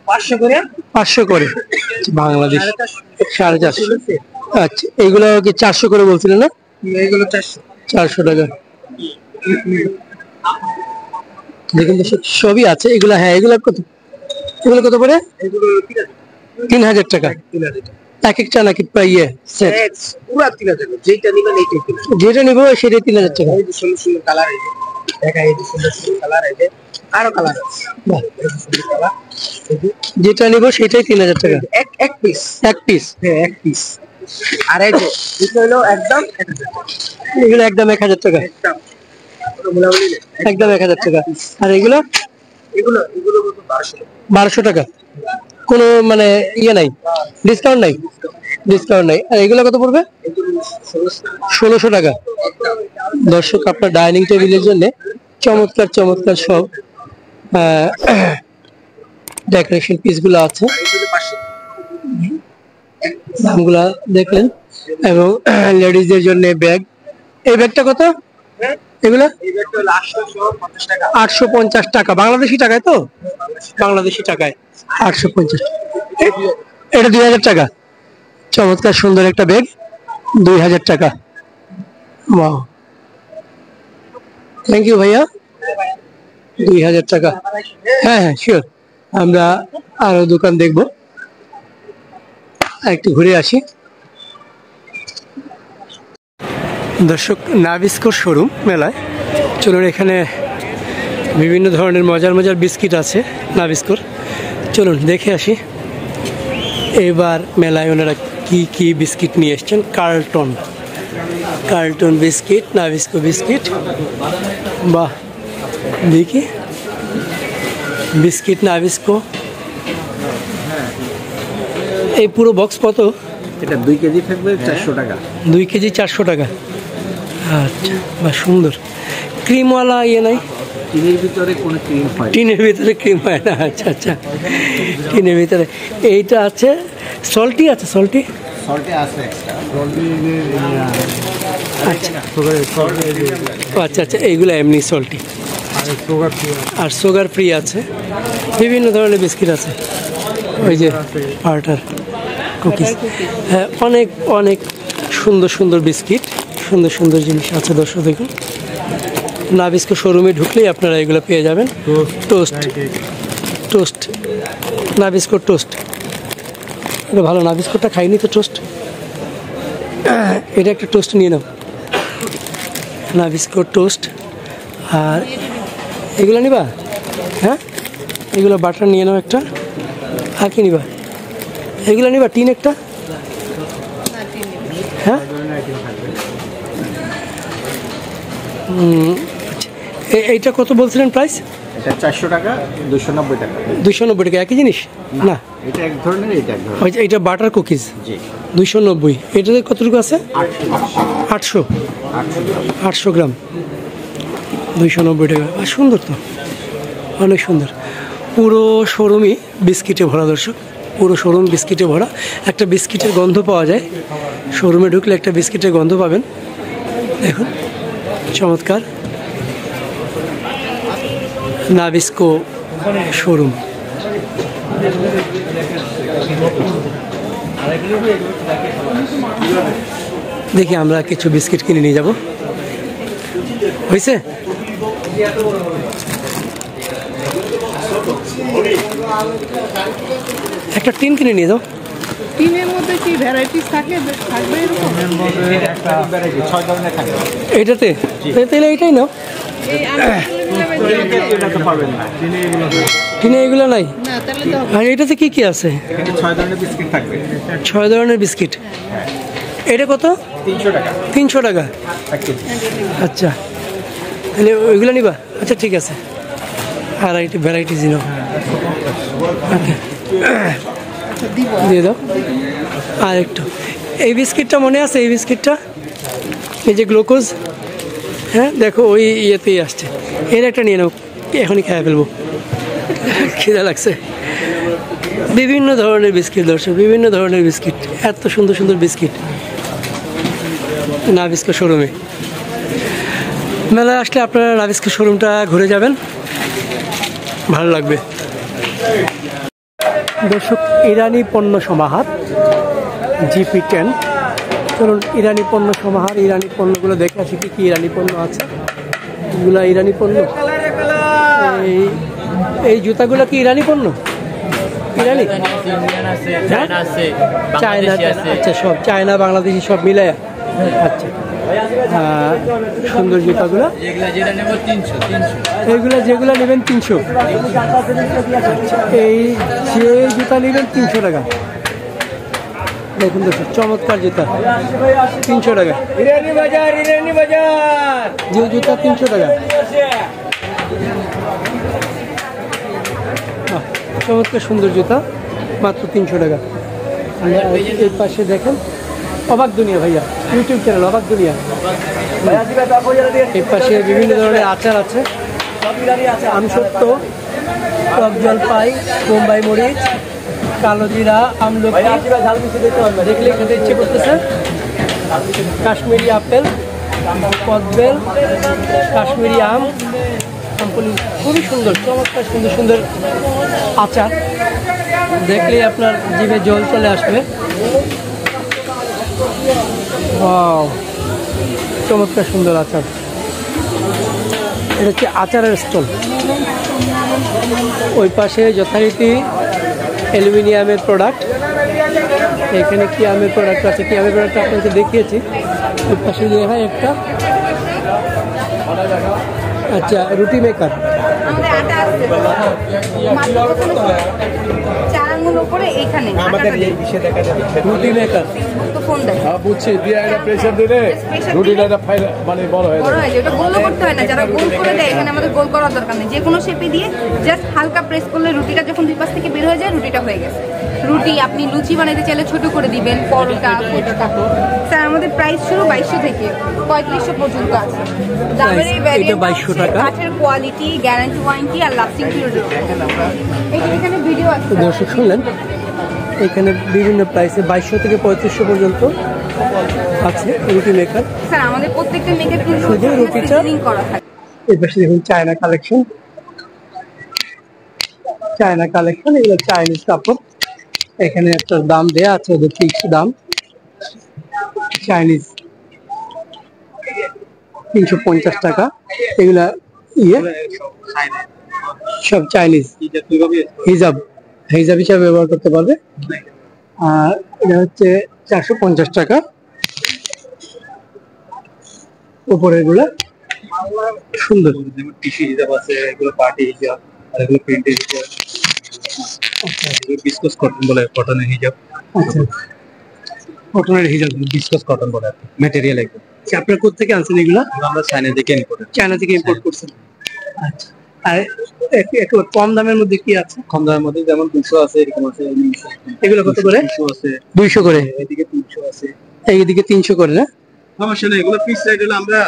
500 করে। 500 করে বাংলাদেশ, 450। আচ্ছা, এইগুলো কি 400 করে বলছিলেন না? এগুলো 400 টাকা। দেখুন সবই আছে এগুলা। হ্যাঁ, এগুলো কত? এগুলো কত করে? 3000 টাকা। এক একটা নাকি ইয়ে সেট? পুরো 3000। যেটা নিবেন এইটাই, যেটা নিব সেটাই 3000 টাকা। এই যে সুন্দর সুন্দর কালার, এই যে দেখা, এই যে সুন্দর সুন্দর কালার, এই যে আরো কালার আছে। বাহ, সুন্দর কালার। যেটা নিব সেটাই 3000 টাকা। এক পিস, এক পিস। হ্যাঁ, এক পিস। আর এই যে এটা হলো একদম 1000 টাকা। এগুলো একদম 1000 টাকা, একদম একদম 1000 টাকা। আর এগুলো? এগুলো 1200 টাকা। কোনো মানে ইয়ে নাই, ডিসকাউন্ট নাই? ডিসকাউন্ট নাই। আর এগুলো কত পড়বে? 1600 টাকা। দর্শক, আপনার ডাইনিং টেবিলের জন্য চমৎকার চমৎকার সব ডেকোরেশন পিসগুলো আছে, দামগুলা দেখলেন। এবং লেডিজদের জন্য ব্যাগ। এই ব্যাগটা কত? এগুলা 850 টাকা। বাংলাদেশি টাকায় তো? বাংলাদেশি টাকায় 850। এটা 2000 টাকা। চমৎকার সুন্দর একটা ব্যাগ, 2000 টাকা। ওয়াও, থ্যাংক ইউ ভাইয়া। 2000 টাকা। হ্যাঁ হ্যাঁ, শিওর। আমরা আরো দোকান দেখবো, একটু ঘুরে আসি। দর্শক, নাভিস্কোর শোরুম মেলায়। চলুন, এখানে বিভিন্ন ধরনের মজার মজার বিস্কিট আছে নাভিস্কোর। চলুন দেখে আসি এবার মেলায় ওনারা কি কি বিস্কিট নিয়ে এসছেন। Carlton biscuit, Nabisco biscuit. বাহ, দেখি বিস্কিট নাভিস্কো। এই পুরো বক্স কত? এটা 2 কেজি থাকবে 400 টাকা। 2 কেজি 400 টাকা। আচ্ছা, বাহ, সুন্দর। ক্রিমওয়ালা ইয়ে নাই? টিনের ভিতরে কোনো ক্রিম হয়? টিনের ভিতরে ক্রিম হয় না। আচ্ছা আচ্ছা, টিনের ভিতরে। এইটা আছে, সল্টি আছে? সল্টি আছে এক্সট্রা। আচ্ছা আচ্ছা, এইগুলো এমনি সল্টি। আর সুগার ফ্রি আছে। বিভিন্ন ধরনের বিস্কিট আছে, ওই যে পার্টার কুকিজ। হ্যাঁ, অনেক অনেক সুন্দর সুন্দর বিস্কিট, সুন্দর সুন্দর জিনিস আছে। দর্শক দেখুন, নাভিস্কো শোরুমে ঢুকলেই আপনারা এগুলো পেয়ে যাবেন। Toast, Nabisco toast. এটা ভালো, নাভিস্কোটা খাইনি তো। টোস্ট এটা একটা টোস্ট নিয়ে নাও, নাবিস্কো টোস্ট। আর এগুলো নিবা? হ্যাঁ, এগুলো বাটার নিয়ে নাও একটা। আর কি নিবা? এগুলো নিবা? টিন একটা? হ্যাঁ, এইটা কত বলছিলেন প্রাইস? এটা 400 টাকা, 290 টাকা। 290 টাকা, একই জিনিস না? এটা এক ধরনের, এটা এক ধরনের। এইটা বাটার কুকিজ জি 290। এটাতে কতটুকু আছে? 800 গ্রাম, 290 টাকা। আর সুন্দর তো, অনেক সুন্দর। পুরো শোরুমই বিস্কিটে ভরা দর্শক, পুরো শোরুম বিস্কিটে ভরা। একটা বিস্কিটের গন্ধ পাওয়া যায়, শোরুমে ঢুকলে একটা বিস্কিটের গন্ধ পাবেন। দেখুন, চমৎকার নাবিস্কো শোরুম। দেখি আমরা কিছু বিস্কিট কিনে নিয়ে যাব। হয়েছে? একটা টিন কিনে নিয়ে যাও। টিনের মধ্যে কি ভ্যারাইটিস থাকে? থাকবে এরকম? একটা ভ্যারাইটি 6 ধরনের থাকে। এইটাতে? তাহলে এইটাই নাও। এই এটা তো পাবেন না, টিনে এগুলো নাই? না, তাহলে তো আর এটাতে কি কি আছে? এখানে 6 ধরনের বিস্কিট থাকবে। 6 ধরনের বিস্কিট। এটা কত? 300 টাকা 300 টাকা। এক কেজি। আচ্ছা, তাহলে ওইগুলো নিবা? আচ্ছা ঠিক আছে। আর এইটা ভ্যারাইটিস নাও। ওকে, দিয়ে দাও। আর একটু এই বিস্কিটটা মনে আছে? এই বিস্কিটটা, এই যে গ্লুকোজ, হ্যাঁ দেখো ওই ইয়েতেই আসছে। এর একটা নিয়ে নাও, এখনই খেয়ে ফেলবো, খিদা লাগছে। বিভিন্ন ধরনের বিস্কিট দর্শক, বিভিন্ন ধরনের বিস্কিট, এত সুন্দর সুন্দর বিস্কিট নাবিস্কো শোরুমে। মেলায় আসলে আপনারা নাবিস্কো শোরুমটা ঘুরে যাবেন, ভালো লাগবে। দর্শক, ইরানি পণ্য সমাহার GP10। চলুন ইরানি পণ্য সমাহার, ইরানি পণ্যগুলো দেখে আসি কি কি ইরানি পণ্য আছে। এগুলা ইরানি পণ্য। এই জুতাগুলো কি ইরানি পণ্য? ইরানি, চায়না, আচ্ছা সব চায়না বাংলাদেশি সব মিলায়। আচ্ছা, সুন্দর জুতাগুলো, এইগুলো যেগুলো নেবেন 300। এই যে জুতা নেবেন 300 টাকা। দেখুন দেখুন, চমৎকার জুতা, 300 টাকা। যে জুতা 300 টাকা। চমৎকার সুন্দর জুতা, মাত্র 300 টাকা। এই পাশে দেখেন অবাক দুনিয়া, ভাইয়া ইউটিউব চ্যানেল অবাক দুনিয়া। এই পাশে বিভিন্ন ধরনের আচার আছে, আমসত্ব, টক জলপাই, বোম্বাই মরিচ, কালো জিরা, আমলকি, দেখলে খেতে ইচ্ছে করতেছে। কাশ্মীরি আপেল, কদবেল, কাশ্মীরি আম, খুবই সুন্দর, চমৎকার সুন্দর সুন্দর আচার, দেখলেই আপনার জিভে জল চলে আসবে। ওয়াও, চমৎকার সুন্দর আচার। এটা হচ্ছে আচারের স্টল। ওই পাশে যথারীতি অ্যালুমিনিয়ামের প্রোডাক্ট। এখানে কি আমের প্রোডাক্ট আছে, কি আমের প্রোডাক্ট আপনাকে দেখিয়েছি। ওই পাশে দেখা একটা, আচ্ছা রুটি মেকার। রুটি মেকার বুঝছি, দিয়ে একটা প্রেশার দিলে রুটিটা মানে বড় হয়ে যায়। ওটা গোল করতে হয় না, যারা গোল করে দেয় এখানে আমাদের গোল করার দরকার নেই। যে কোনো শেপে দিয়ে জাস্ট হালকা প্রেস করলে রুটিটা যখন দুই পাশ থেকে বের হয়ে যায়, রুটিটা হয়ে গেছে। রুটি আপনি লুচি বানাইতে চাইলে ছোট করে দিবেন, পরোটা, ফুচকা। স্যার আমাদের প্রাইস শুরু 2200 থেকে 3500 পর্যন্ত আছে। দামের এই ভ্যারিয়েন্ট 2200 টাকা। কাঠের কোয়ালিটি, গ্যারান্টি, ওয়ারেন্টি আর লাস্টিং পিরিয়ড। এখানে ভিডিও আছে, দর্শক শুনলেন, এখানে বিভিন্ন প্রাইসে 2200 থেকে 3500 পর্যন্ত আছে রুটি মেকার। স্যার আমাদের প্রত্যেকটা মেকার শুধু রুটিটা করা থাকে। এই পাশে দেখুন চায়না কালেকশন, চায়না কালেকশন, এগুলো চাইনিজ কাপড়। এখানে একটা দাম দেয়া আছে, ওদের ফিক্সড দাম। চাইনিজ 350 টাকা। এগুলা সব চাইনিজ হিজাব, হিজাব হিসাবে ব্যবহার করতে পারবে। আর এটা হচ্ছে 450 টাকা। উপরে এগুলা সুন্দর। যেমন টিস্যু হিজাব আছে, এগুলো পার্টি হিজাব, আর এগুলো প্রিন্টের হিজাব। বিস্কস কটন বলে, কটনের হিজাব। আচ্ছা, কটনের হিজাব, বিস্কস কটন বলে ম্যাটেরিয়াল একদম। আপনার কোথেকে আনছেন এগুলা? আমরা চায়না থেকে ইম্পোর্ট। চায়না থেকে ইম্পোর্ট করছেন। আচ্ছা, আর একটু কম দামের মধ্যে কি আছে? কম দামের মধ্যে যেমন 200 আছে, এরকম আছে। এগুলো কত করে? 200 আছে, 200 করে। এদিকে 300 আছে। এইদিকে 300 করে না? সমস্যা নেই, এগুলো পিস রেট হলো আমরা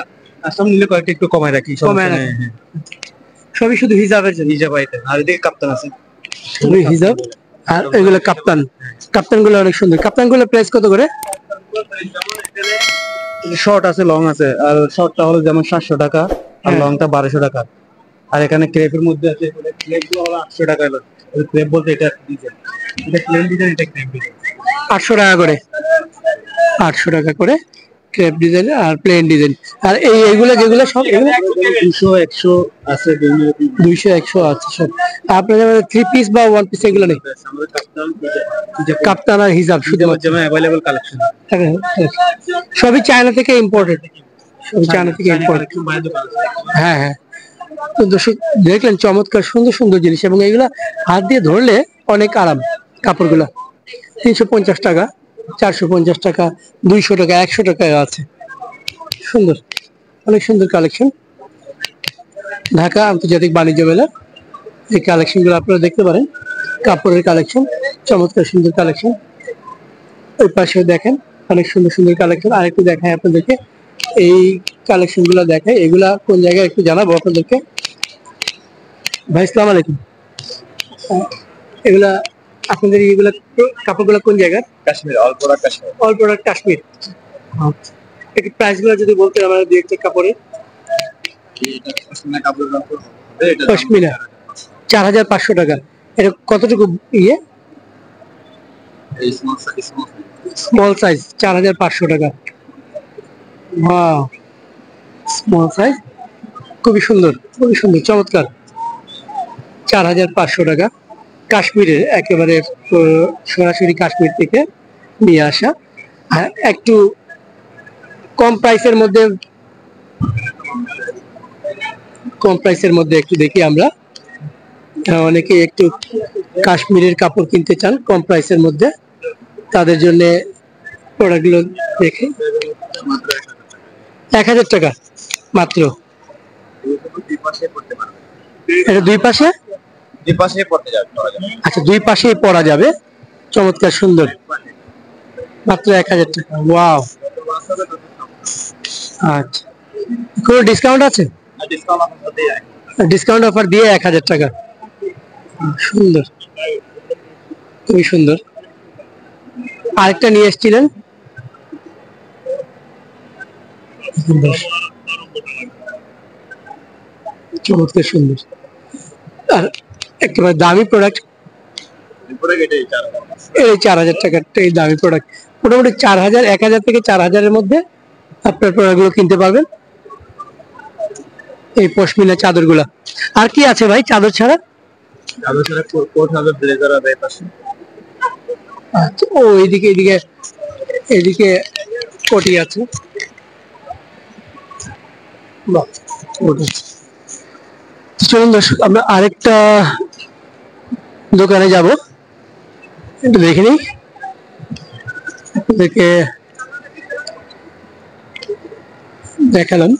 কাস্টম নিলে কয়েকটা একটু কমায় রাখি। কমায় রাখি। সবই শুধু হিজাবের জন্য। হিজাব আইটেম। আর এদিকে কাপ্তান আছে, শুধু হিজাব। আর এগুলো কাপ্তান, কাপ্তানগুলো অনেক সুন্দর। কাপ্তানগুলো প্রাইস কত করে? শর্ট আছে, লং আছে। আর শর্টটা হলো যেমন 700 টাকা, আর লংটা 1200 টাকা। আর এখানে ক্রেপের মধ্যে আছে, ক্রেপগুলো হলো 800 টাকা। হলো ক্রেপ বলতে এটা ডিজাইন, এটা প্লেন ডিজাইন, এটা ক্রেপ ডিজাইন। 800 টাকা করে, 800 টাকা করে ক্রেপ ডিজাইন আর প্লেন ডিজাইন। আর এইগুলো যেগুলো সব এগুলো 200 100 আছে, 200 100 আছে সব। আপনাদের 3 পিস বা 1 পিস এগুলো নেই? আমাদের কাপ্তান কাপ্তান আর হিজাব শুধু যেমন अवेलेबल কালেকশন। সবই চায়না থেকে ইম্পোর্টেড, সবই চায়না থেকে ইম্পোর্টেড। হ্যাঁ হ্যাঁ, তো দর্শক দেখলেন চমৎকার সুন্দর সুন্দর জিনিস, এবং এইগুলা হাত দিয়ে ধরলে অনেক আরাম। কাপড়গুলা 350 টাকা, 450 টাকা, 200 টাকা, 100 টাকায় আছে। সুন্দর, অনেক সুন্দর কালেকশন। ঢাকা আন্তর্জাতিক বাণিজ্য মেলা, এই কালেকশন গুলো আপনারা দেখতে পারেন। কাপড়ের কালেকশন, চমৎকার সুন্দর কালেকশন। ওই পাশে দেখেন অনেক সুন্দর সুন্দর কালেকশন। আরেকটু দেখায় আপনাদেরকে, এই কালেকশন গুলা দেখায়। এগুলা কোন জায়গায় একটু জানাবো আপনাদেরকে। ভাই আসসালামু আলাইকুম। এগুলা আপনাদের এগুলা কাপড়গুলো কোন জায়গার? Kashmir, all product Kashmir. All product Kashmir. আচ্ছা, একটু প্রাইস গুলো যদি বলতেন আমাদের দুই একটা কাপড়ের। এটা পশমিনা কাপড়ের কাপড়, এটা পশমিনা 4500 টাকা। এটা কতটুকু ইয়ে? এই স্মল স্মল সাইজ 4500 টাকা। ওয়াও, স্মল সাইজ, খুবই সুন্দর, খুবই সুন্দর, চমৎকার। 4500 টাকা। কাশ্মীরের একেবারে সরাসরি কাশ্মীর থেকে নিয়ে আসা। আর একটু কম প্রাইসের মধ্যে, কম প্রাইসের মধ্যে একটু দেখি আমরা। অনেকে একটু কাশ্মীরের কাপড় কিনতে চান কম প্রাইসের মধ্যে, তাদের জন্য প্রোডাক্টগুলো দেখে। 1000 টাকা মাত্র। এটা দুই পাশে পড়তে যাবে। আচ্ছা, দুই পাশেই পরা যাবে। চমৎকার সুন্দর, মাত্র 1000 টাকা। ওয়াও, আচ্ছা, কোনো ডিসকাউন্ট আছে? ডিসকাউন্ট অফার দিয়ে 1000 টাকা। সুন্দর, খুবই সুন্দর। আরেকটা নিয়ে এসেছিলেন, চমৎকার সুন্দর। আর একেবারে দামি প্রোডাক্ট, এই 4000 টাকার এই দামি প্রোডাক্ট। মোটামুটি 4000, 1000 থেকে 4000 এর মধ্যে আপনার প্রোডাক্টগুলো কিনতে পারবেন। এই পশমিনা চাদর গুলা। আর কি আছে ভাই চাদর ছাড়া? চাদর ছাড়া কোট হবে, ব্লেজার হবে এই পাশে। আচ্ছা, ও এইদিকে, এদিকে এদিকে কোটি আছে। বাহ, কোট আছে। চলুন দর্শক, আমরা আরেকটা দোকানে যাব, একটু দেখে নিই। আপনাদেরকে দেখালাম,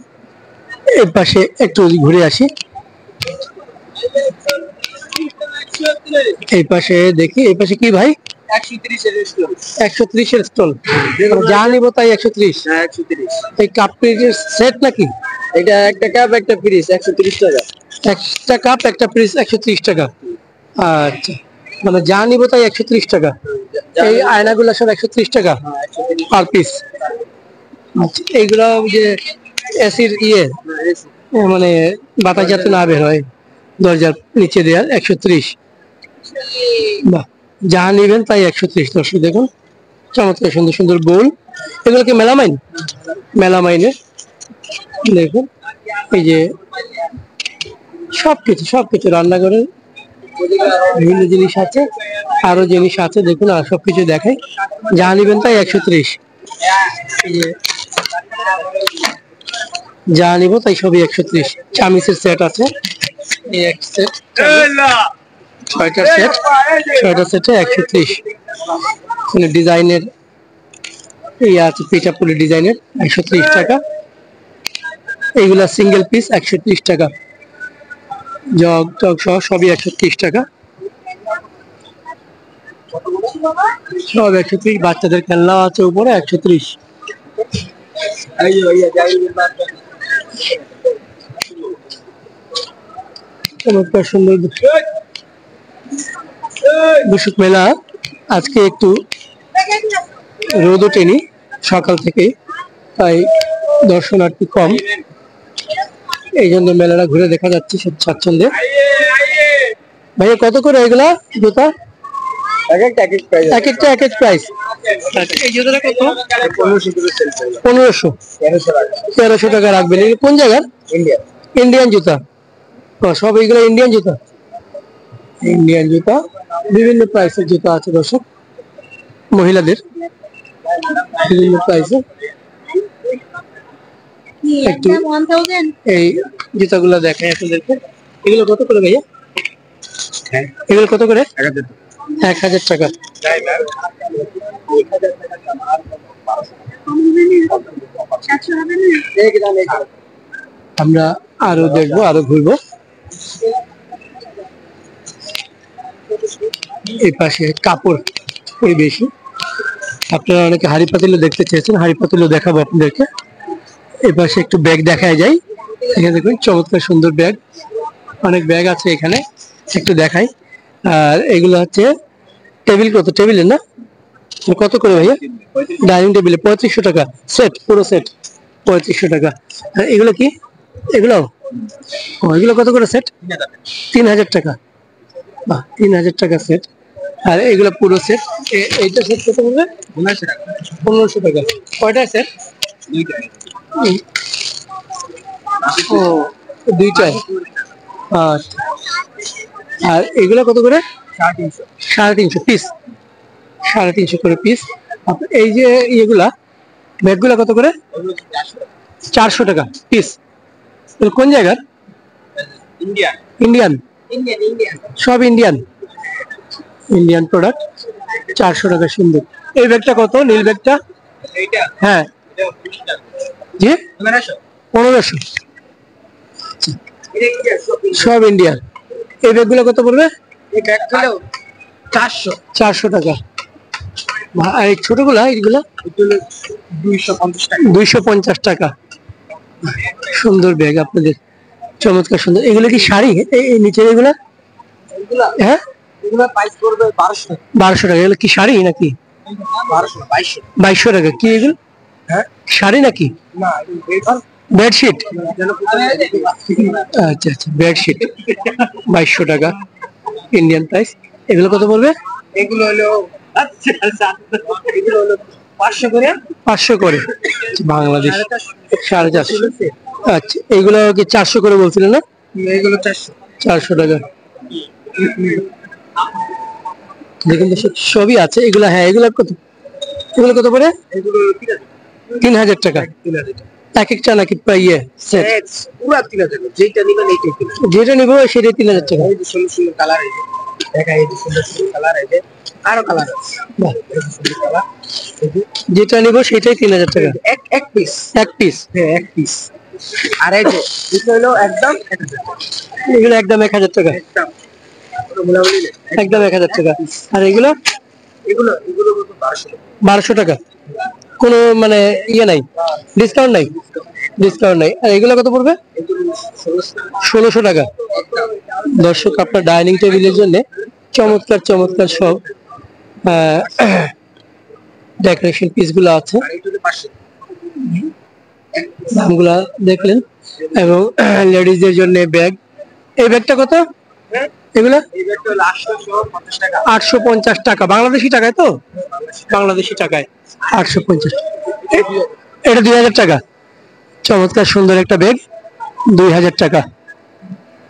এর পাশে একটু ঘুরে আসি। এই পাশে দেখি, এই পাশে কি ভাই? 130 এর স্টল। যা নিব তাই 130। হ্যাঁ, 130। এই কাপ পিসের সেট নাকি? এটা একটা কাপ একটা পিস 130 টাকা। একটা কাপ একটা পিস 130 টাকা। আচ্ছা, মানে যা নিব তাই 130 টাকা। এই আয়নাগুলো সব 130 টাকা পার পিস। আচ্ছা, এইগুলো যে এসির ইয়ে, মানে বাতাস যাতে না বের হয় দরজার নিচে দেওয়ার, 130। বাহ, যা নিবেন তাই 130। দর্শক দেখুন, চমৎকার সুন্দর সুন্দর বোল। এগুলো কি মেলামাইন? মেলামাইনের দেখুন, এই যে সবকিছু সবকিছু রান্নাঘরের বিভিন্ন জিনিস আছে, আরো জিনিস আছে দেখুন। আর সবকিছু দেখাই, যা নিবেন তাই 130। এই যে যা নিব তাই সবই 130। চামিচের সেট আছে, এই এক সেট, ছয়টা সেটে 130। এখানে ডিজাইনের এই আছে, পিঠাপুলি ডিজাইনের 130 টাকা। এইগুলা সিঙ্গেল পিস 130 টাকা, জগ টগ সহ সবই 130 টাকা, সব 130। বাচ্চাদের খেলনা আছে উপরে 130। চমৎকার সুন্দর দর্শক মেলা। আজকে একটু রোদ ওঠেনি সকাল থেকে, তাই দর্শনার্থী কম, এই জন্য মেলাটা ঘুরে দেখা যাচ্ছে সব স্বাচ্ছন্দ্যে। ভাইয়া কত করে এগুলা জুতা? এক একটা এক এক প্রাইস। এই জুতাটা কত? 1500 টাকা রাখবেন। কোন জায়গার? ইন্ডিয়ান জুতা। সব এইগুলো ইন্ডিয়ান জুতা। ইন্ডিয়ান জুতা, বিভিন্ন প্রাইসের জুতা আছে দর্শক, মহিলাদের বিভিন্ন প্রাইসে। একটু এই জুতাগুলো দেখাই আপনাদেরকে। এগুলো কত করে ভাইয়া? এগুলো কত করে? 1000 টাকা। আমরা আরো দেখবো, আরো ঘুরবো। এই পাশে কাপড় বেশি। আপনারা অনেকে হাড়ি পাতিলও দেখতে চেয়েছেন, হাড়ি পাতিলও দেখাবো আপনাদেরকে। এই পাশে একটু ব্যাগ দেখায় যায়। এখানে দেখুন চমৎকার সুন্দর ব্যাগ, অনেক ব্যাগ আছে এখানে, একটু দেখাই। আর এগুলো হচ্ছে টেবিল, কত টেবিলের না কত করে ভাইয়া? ডাইনিং টেবিলে 3500 টাকা সেট, পুরো সেট 3500 টাকা। আর এগুলো কি? এগুলো এগুলো কত করে সেট? 3000 টাকা। বাহ, 3000 টাকা সেট। আর এগুলো পুরো সেট, এইটা সেট কত বলবে? 1500 টাকা। কয়টা সেট? ও, দুইটাই। আর এগুলো কত করে? 350 পিস, 350 করে পিস। এই যে এগুলা ব্যাগগুলা কত করে? 400 টাকা পিস। কোন জায়গার? ইন্ডিয়ান। সব ইন্ডিয়ান প্রোডাক্ট, 400 টাকা। সুন্দর। এই ব্যাগটা কত? নীল ব্যাগটা? হ্যাঁ জি, 1500। সব ইন্ডিয়ান। এই ব্যাগগুলো কত পড়বে? 400 টাকা। আর এই ছোটগুলা, এইগুলা 250 টাকা। সুন্দর ব্যাগ আপনাদের, চমৎকার সুন্দর। এগুলো কি শাড়ি? এই নিচের এগুলা? হ্যাঁ, 1200 টাকা। এগুলো কি শাড়ি নাকি? 2200 টাকা। কি এগুলো? শাড়ি নাকি? বেডশিট? আচ্ছা আচ্ছা, বেডশিট 2200 টাকা ইন্ডিয়ান প্রাইস। এগুলো কত পড়বে? এগুলো হলো 500 করে বাংলাদেশ, 450। আচ্ছা, এইগুলো কি 400 করে বলছিলেন না? এগুলো 400 টাকা। দেখুন সবই আছে এগুলা। হ্যাঁ, এগুলো কত? এগুলো কত করে? 3000 টাকা এক একটা নাকি? ইয়ে সেট পুরো 3000। যেটা নিব সেটাই 3000 টাকা। সুন্দর সুন্দর কালার আছে, দেখা এই সুন্দর সুন্দর কালার আছে, আরো কালার আছে। যেটা নিব সেটাই 3000 টাকা। এক পিস। হ্যাঁ, এক পিস। আর এই যে এটা হলো একদম 1000 টাকা। এগুলো একদম 1000 টাকা, একদম 1000 টাকা। আর এগুলো? এগুলো 1200 টাকা। কোনো মানে ইয়ে নাই, ডিসকাউন্ট নাই? ডিসকাউন্ট নাই। আর এগুলো কত পড়বে? 1600 টাকা। দর্শক, আপনার ডাইনিং টেবিলের জন্য চমৎকার চমৎকার সব ডেকোরেশন পিস গুলো আছে, দামগুলা দেখলেন। এবং লেডিজদের জন্য ব্যাগ। এই ব্যাগটা কত? এগুলা 850 টাকা। বাংলাদেশি টাকায় তো? বাংলাদেশি টাকায় 850। এটা 2000 টাকা। চমৎকার সুন্দর একটা ব্যাগ, 2000 টাকা।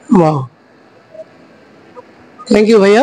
ওয়াও, থ্যাংক ইউ ভাইয়া।